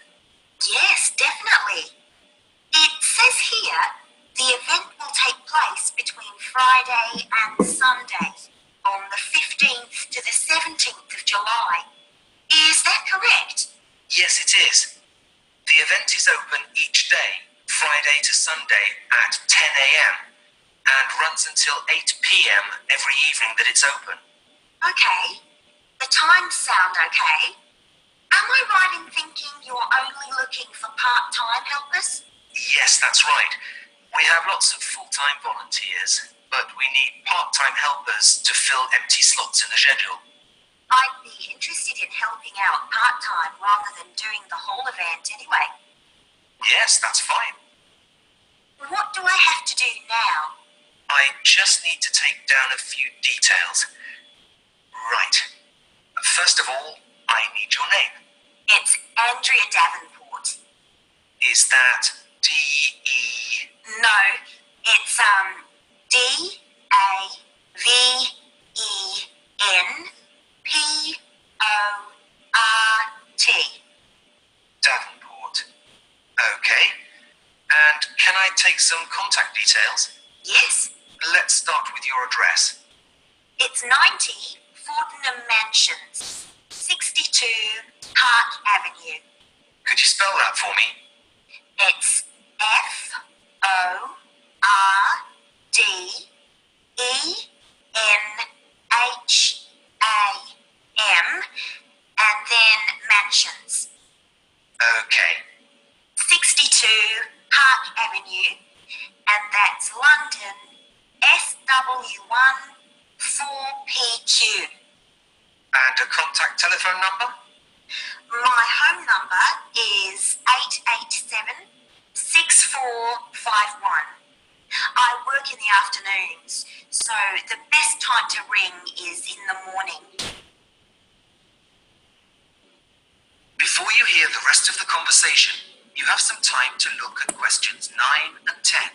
I: Yes, definitely. It says here the event will take place between Friday and Sunday on the 15th to the 17th of July. Is that correct?
H: Yes, it is. The event is open each day, Friday to Sunday at 10 a.m. and runs until 8 p.m. every evening that it's open.
I: Okay. The times sound okay. Am I right in thinking you're only looking for part-time helpers?
H: Yes, that's right. We have lots of full-time volunteers, but we need part-time helpers to fill empty slots in the schedule.
I: I'd be interested in helping out part-time rather than doing the whole event anyway.
H: Yes, that's fine.
I: What do I have to do now?
H: I just need to take down a few details. Right. First of all, I need your name.
I: It's Andrea Davenport.
H: Is that D-E...
I: No, it's D-A-V-E-N-P-O-R-T.
H: Davenport. Okay. And can I take some contact details?
I: Yes,
H: Let's start with your address.
I: it's 90 Fortnum Mansions, 62 Park Avenue.
H: Could you spell that for me?
I: It's F-O-R-D-E-N-H-A-M and then Mansions.
H: Okay.
I: 62 Park Avenue, and that's London, SW1 4PQ.
H: And a contact telephone number?
I: My home number is 887 6451. I work in the afternoons, so the best time to ring is in the morning.
H: Before you hear the rest of the conversation, you have some time to look at questions 9 and 10.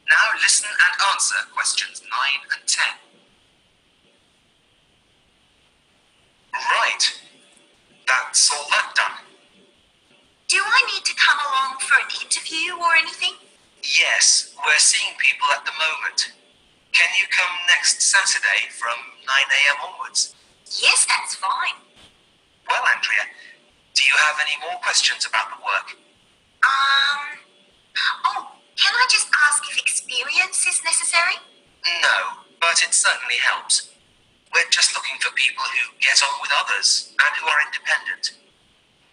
H: Now listen and answer questions 9 and 10. Right. That's all that done.
I: Do I need to come along for an interview or anything?
H: Yes, we're seeing people at the moment. Can you come next Saturday from 9 a.m. onwards?
I: Yes, that's fine.
H: Well, Andrea, do you have any more questions about the work?
I: Can I just ask if experience is necessary?
H: No, but it certainly helps. We're just looking for people who get on with others and who are independent.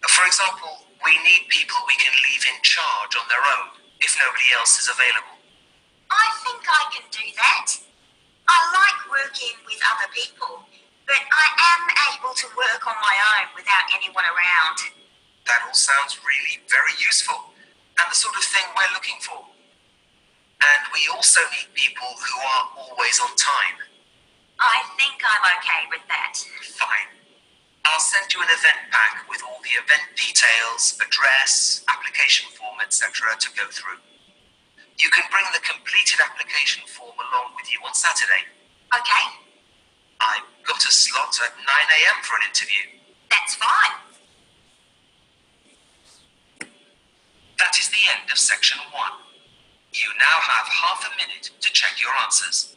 H: For example, we need people we can leave in charge on their own if nobody else is available.
I: I think I can do that. I like working with other people, but I am able to work on my own without anyone around.
H: That all sounds really very useful and the sort of thing we're looking for. And we also need people who are always on time.
I: I think I'm okay with that.
H: Fine. I'll send you an event pack with all the event details, address, application form, etc. to go through. You can bring the completed application form along with you on Saturday.
I: Okay,
H: I've got a slot at 9 a.m. for an interview.
I: that's fine.
H: That is the end of section 1. You now have half a minute to check your answers.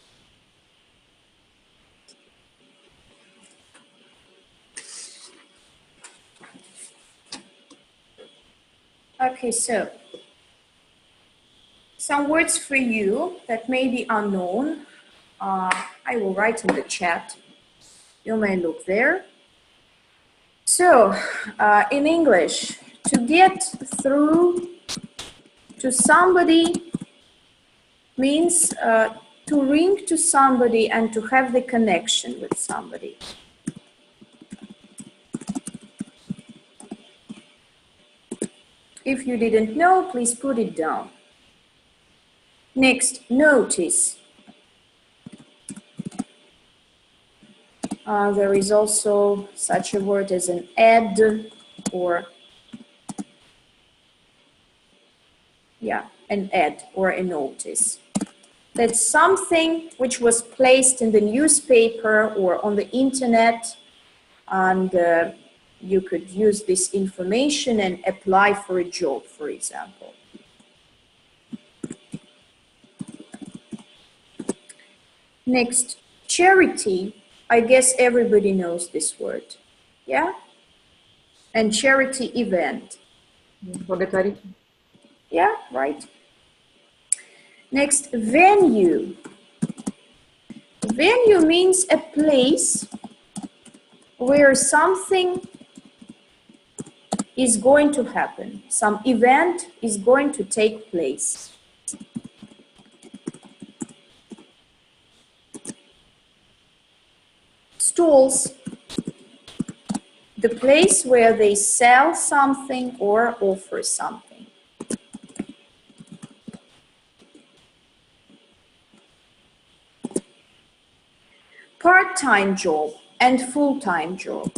A: Okay, so some words for you that may be unknown. I will write in the chat. You may look there. So, in English, to get through to somebody means to ring to somebody and to have the connection with somebody. If you didn't know, please put it down. Next, notice. There is also such a word as an ad or, yeah, an ad or a notice. That's something which was placed in the newspaper or on the internet, and you could use this information and apply for a job, for example. Next, charity. I guess everybody knows this word, yeah? And charity event. Yeah, right. Next, venue. Venue means a place where something is going to happen. Some event is going to take place. Stalls, the place where they sell something or offer something. Part-time job and full-time job.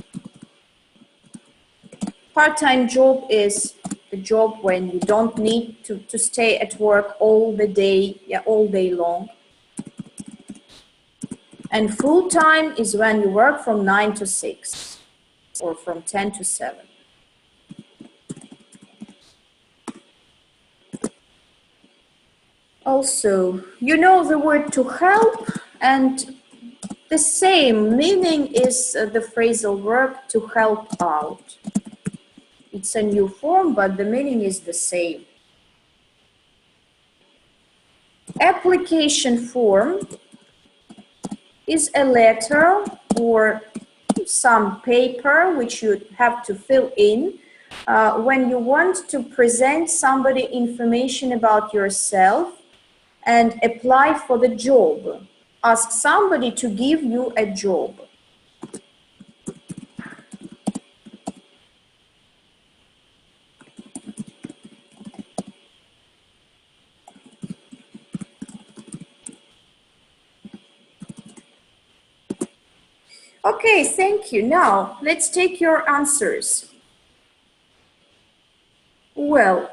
A: Part-time job is the job when you don't need to stay at work all the day, all day long. And full-time is when you work from 9 to 6 or from 10 to 7. Also, you know the word to help, and the same meaning is the phrasal verb to help out. It's a new form, but the meaning is the same. Application form is a letter or some paper which you have to fill in when you want to present somebody information about yourself and apply for the job. Ask somebody to give you a job. Okay, thank you. Now, let's take your answers. Well,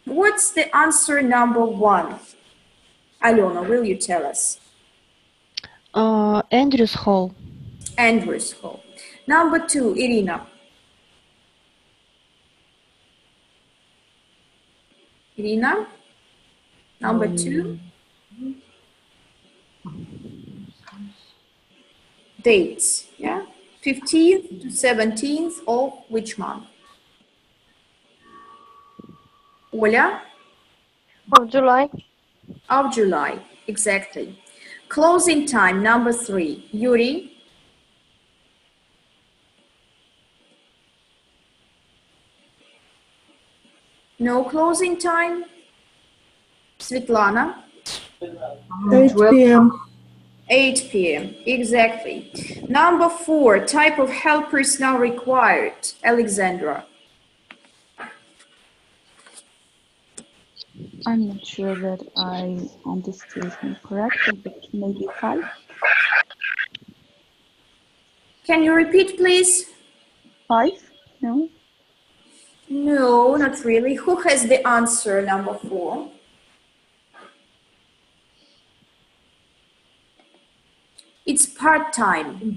A: what's the answer number 1? Alona, will you tell us?
B: Andrew's Hall.
A: Andrew's Hall. Number 2, Irina. Irina, number 2. Dates, yeah? 15th to 17th of which month? Oля?
E: Of July.
A: Of July, exactly. Closing time, number 3. Yuri? No closing time? Svetlana?
C: 8 p.m.
A: 8 p.m. Exactly. Number 4, type of helpers now required. Alexandra.
F: I'm not sure that I understood him correctly, but maybe 5.
A: Can you repeat, please?
F: 5? No?
A: No, not really. Who has the answer, number 4? It's part-time.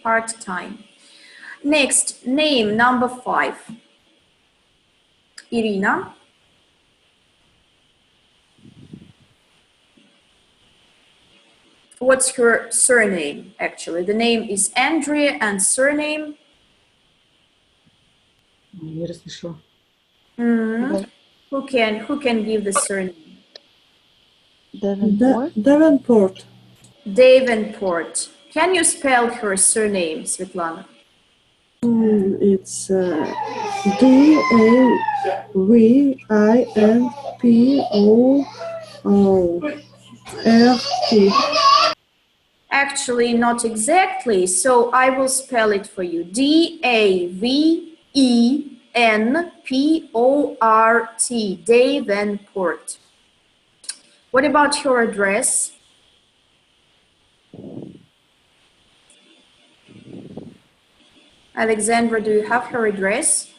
A: Part-time. Next, name, number 5. Irina. What's her surname, actually? The name is Andrea and surname?
D: Не расслышала.
A: Who can give the surname?
C: Davenport.
A: Davenport. Can you spell her surname, Svetlana?
C: It's Davinport.
A: Actually, not exactly, so I will spell it for you. Davenport. Davenport. What about her address? Alexandra, do you have her address?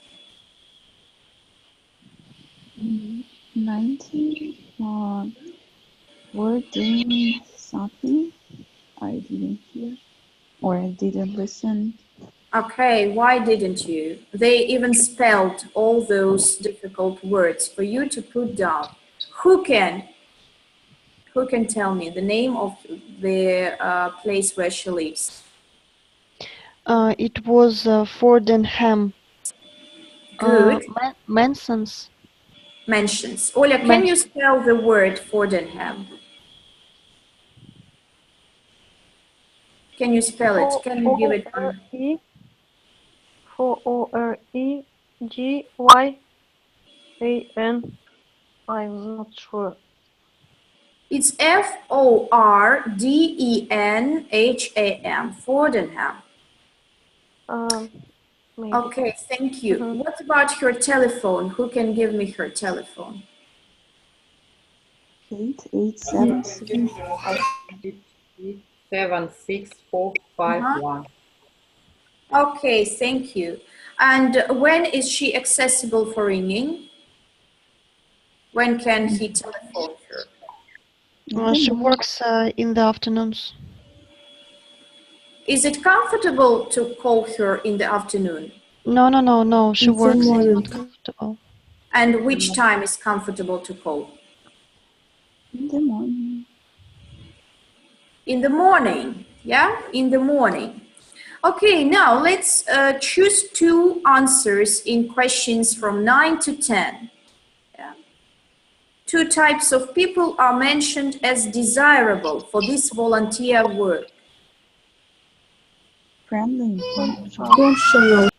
F: 90. We're doing something. I didn't hear or I didn't listen.
A: Okay, why didn't you? They even spelled all those difficult words for you to put down. Who can tell me the name of the place where she lives?
B: It was Fordenham.
A: Good.
B: Mansions.
A: Oля, can you spell the word Fordenham? Can you spell it? Can you give it one?
E: Forregyan. I'm not sure.
A: It's Fordenham. Fordenham.
E: Maybe.
A: Okay, thank you. What about her telephone? Who can give me her telephone?
D: 76451.
A: Okay, thank you. And when is she accessible for ringing? When can he telephone her?
B: She works in the afternoons.
A: Is it comfortable to call her in the afternoon?
B: No. She works. It's not comfortable.
A: And which time is comfortable to call?
F: In the morning.
A: In the morning, yeah? In the morning. Okay, now let's choose two answers in questions from 9 to 10. Yeah. Two types of people are mentioned as desirable for this volunteer work.
F: Friendly.
C: Punctual.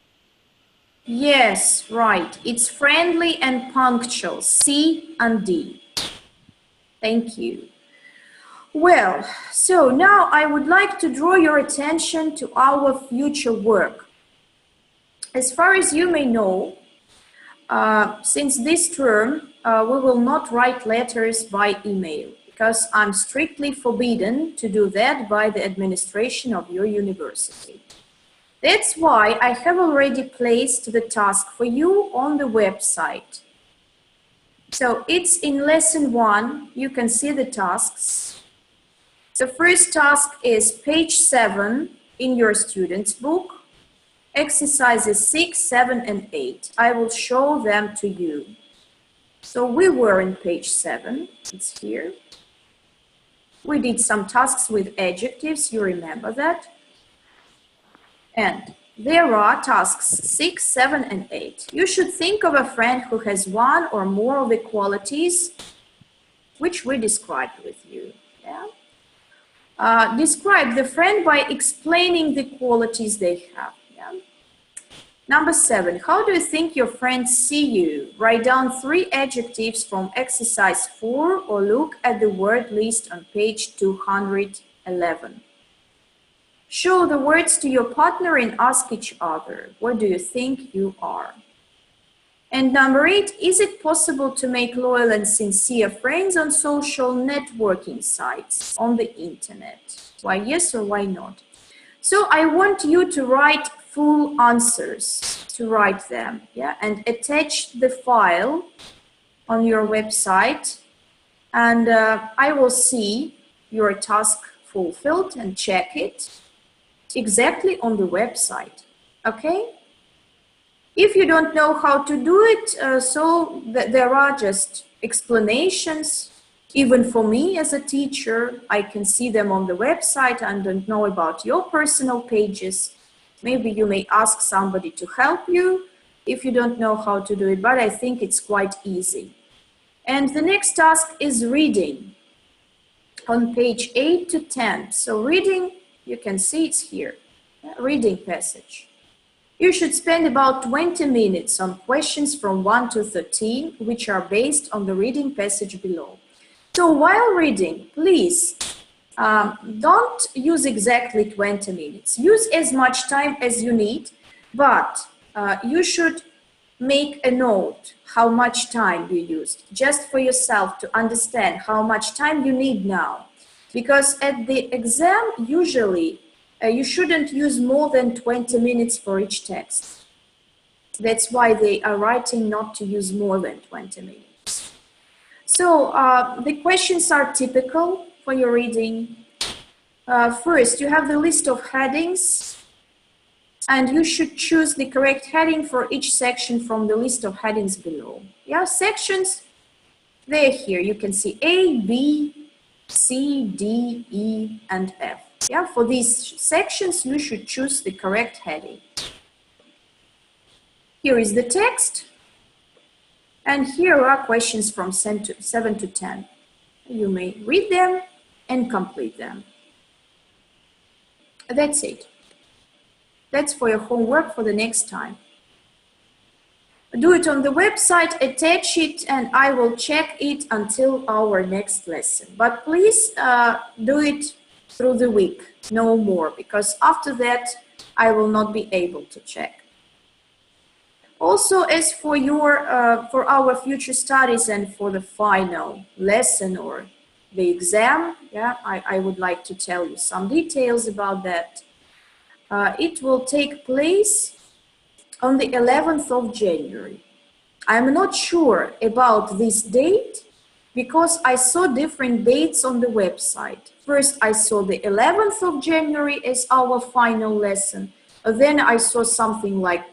A: Yes, right. It's friendly and punctual. C and D. Thank you. Well, so now I would like to draw your attention to our future work. As far as you may know, since this term, we will not write letters by email because I'm strictly forbidden to do that by the administration of your university. That's why I have already placed the task for you on the website. So it's in lesson 1, you can see the tasks. The first task is page 7 in your student's book, exercises 6, 7, and 8. I will show them to you. So we were in page 7, it's here. We did some tasks with adjectives, you remember that? And there are tasks 6, 7, and 8. You should think of a friend who has one or more of the qualities which we described with you. Yeah? Describe the friend by explaining the qualities they have. Yeah? Number 7, how do you think your friends see you? Write down 3 adjectives from exercise 4 or look at the word list on page 211. Show the words to your partner and ask each other, what do you think you are? And number 8, is it possible to make loyal and sincere friends on social networking sites on the internet? Why yes or why not? So I want you to write full answers, to write them, yeah, and attach the file on your website, and I will see your task fulfilled and check it exactly on the website, okay? If you don't know how to do it, there are just explanations Even for me as a teacher, I can see them on the website and don't know about your personal pages. Maybe you may ask somebody to help you if you don't know how to do it, but I think it's quite easy. And the next task is reading on page 8 to 10. So reading, you can see it's here, reading passage. You should spend about 20 minutes on questions from 1 to 13, which are based on the reading passage below. So while reading, please don't use exactly 20 minutes. Use as much time as you need, but you should make a note how much time you used, just for yourself to understand how much time you need now. Because at the exam, usually, you shouldn't use more than 20 minutes for each text. That's why they are writing not to use more than 20 minutes. So the questions are typical for your reading. First, you have the list of headings, and you should choose the correct heading for each section from the list of headings below. Yeah, sections, they're here. You can see A, B, C, D, E, and F. Yeah, for these sections, you should choose the correct heading. Here is the text, and here are questions from 7 to 10. You may read them and complete them. That's it. That's for your homework for the next time. Do it on the website, attach it, and I will check it until our next lesson. But please do it through the week, no more, because after that, I will not be able to check. Also, as for for our future studies and for the final lesson or the exam, yeah, I would like to tell you some details about that. It will take place on the 11th of January. I'm not sure about this date because I saw different dates on the website. First, I saw the 11th of January as our final lesson. Then I saw something like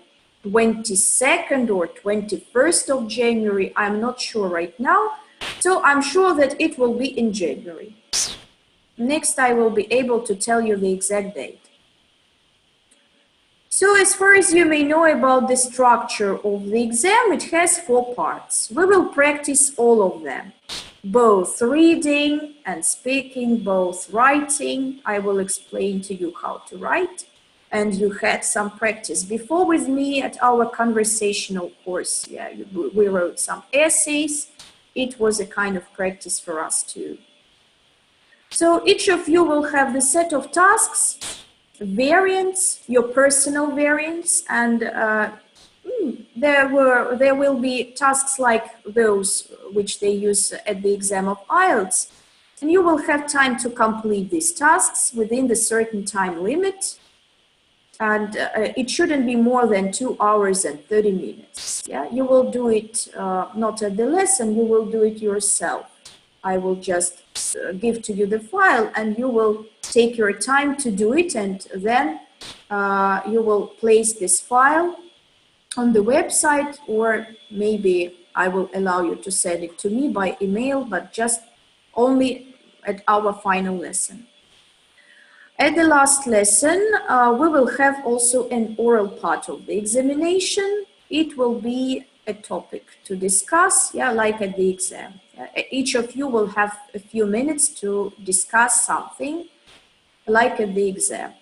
A: 22nd or 21st of January. I'm not sure right now. So I'm sure that it will be in January. Next, I will be able to tell you the exact date. So as far as you may know about the structure of the exam, it has 4 parts. We will practice all of them, both reading and speaking, both writing. I will explain to you how to write. And you had some practice before with me at our conversational course. Yeah, we wrote some essays. It was a kind of practice for us too. So each of you will have the set of tasks, variants, your personal variants, and there will be tasks like those which they use at the exam of IELTS, and you will have time to complete these tasks within the certain time limit, and it shouldn't be more than 2 hours and 30 minutes. Yeah, you will do it not at the lesson, you will do it yourself. I will just give to you the file and you will take your time to do it, and then you will place this file on the website, or maybe I will allow you to send it to me by email, but just only at our final lesson. At the last lesson, we will have also an oral part of the examination. It will be a topic to discuss, yeah, like at the exam. Each of you will have a few minutes to discuss something like at the exam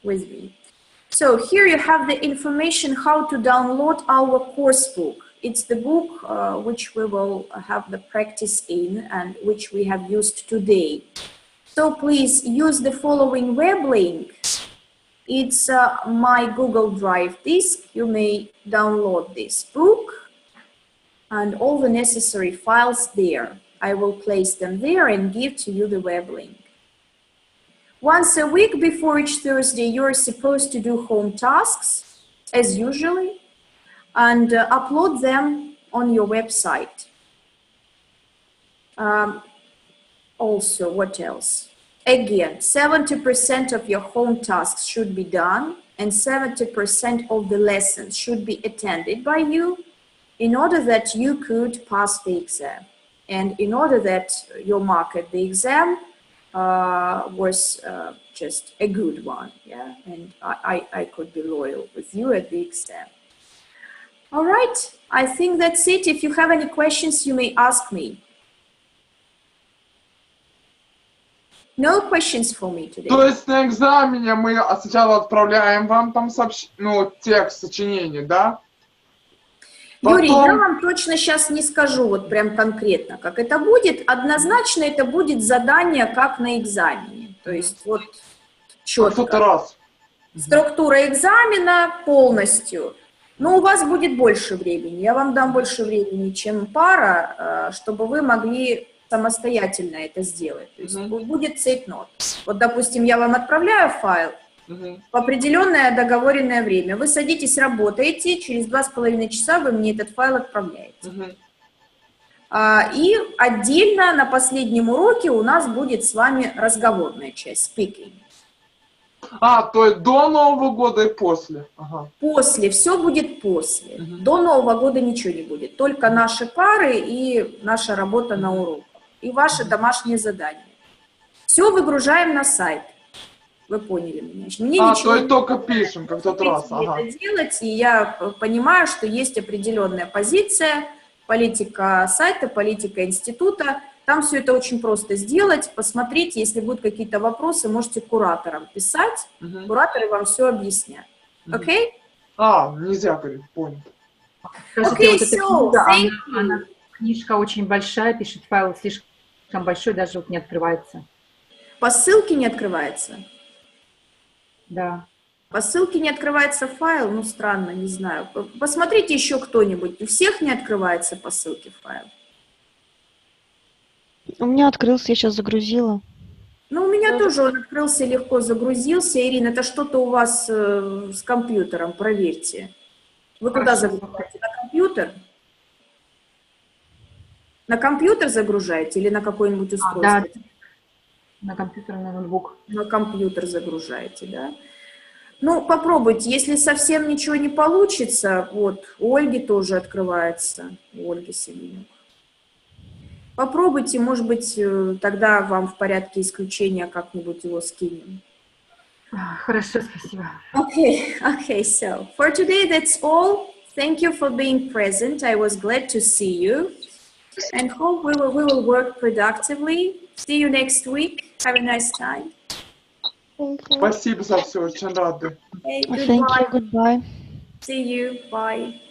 A: with me. So here you have the information how to download our course book. It's the book which we will have the practice in and which we have used today. So please use the following web link. It's my Google Drive disk. You may download this book and all the necessary files there. I will place them there and give to you the web link. Once a week before each Thursday, you're supposed to do home tasks, as usually, and upload them on your website. Also, what else? Again, 70% of your home tasks should be done, and 70% of the lessons should be attended by you in order that you could pass the exam. And in order that your mark at the exam was just a good one, yeah, and I could be loyal with you at the exam. All right, I think that's it. If you have any questions, you may ask me. No questions for me today.
G: То есть на экзамене мы сначала отправляем вам там текст сочинения, да?
A: Юрий, я вам точно сейчас не скажу вот прям конкретно, как это будет. Однозначно это будет задание, как на экзамене. То есть вот четко. Структура экзамена полностью. Но у вас будет больше времени. Я вам дам больше времени, чем пара, чтобы вы могли самостоятельно это сделать. То есть будет цейтнот. Вот, допустим, я вам отправляю файл в определенное договоренное время. Вы садитесь, работаете, через 2,5 часа вы мне этот файл отправляете. И отдельно на последнем уроке у нас будет с вами разговорная часть, speaking.
G: То есть до Нового года и после?
A: После, все будет после. До Нового года ничего не будет. Только наши пары и наша работа на урок. И ваши домашние задания. Все выгружаем на сайт. Вы поняли меня? Мне
G: то есть только пишем, как в тот раз.
A: Это делать, и я понимаю, что есть определенная позиция, политика сайта, политика института. Там все это очень просто сделать. Посмотрите, если будут какие-то вопросы, можете кураторам писать. Кураторы вам все объяснят. Окей?
G: Нельзя, говорит, понял.
D: Скажите, вот эта книга, книжка очень большая, пишет файл слишком большой, даже вот не открывается.
A: По ссылке не открывается?
D: Да.
A: По ссылке не открывается файл? Ну, странно, не знаю. Посмотрите еще кто-нибудь. У всех не открывается по ссылке файл?
B: У меня открылся, я сейчас загрузила.
A: Ну, у меня тоже он открылся, легко загрузился. Ирина, это что-то у вас с компьютером, проверьте. Вы куда загружаете? На компьютер? На компьютер загружаете или на какое-нибудь устройство?
D: Да, на компьютер, на ноутбук.
A: На компьютер загружаете, да? Ну, попробуйте. Если совсем ничего не получится, вот, у Ольги тоже открывается, у Ольги Семенюк. Попробуйте, может быть, тогда вам в порядке исключения как-нибудь его скинем.
D: Хорошо, спасибо.
A: Okay, so for today that's all. Thank you for being present. I was glad to see you and hope we will work productively. See you next week. Have a nice time.
E: Thank you.
G: Спасибо за все, очень рады.
A: Okay,
B: Thank you, goodbye.
A: See you. Bye.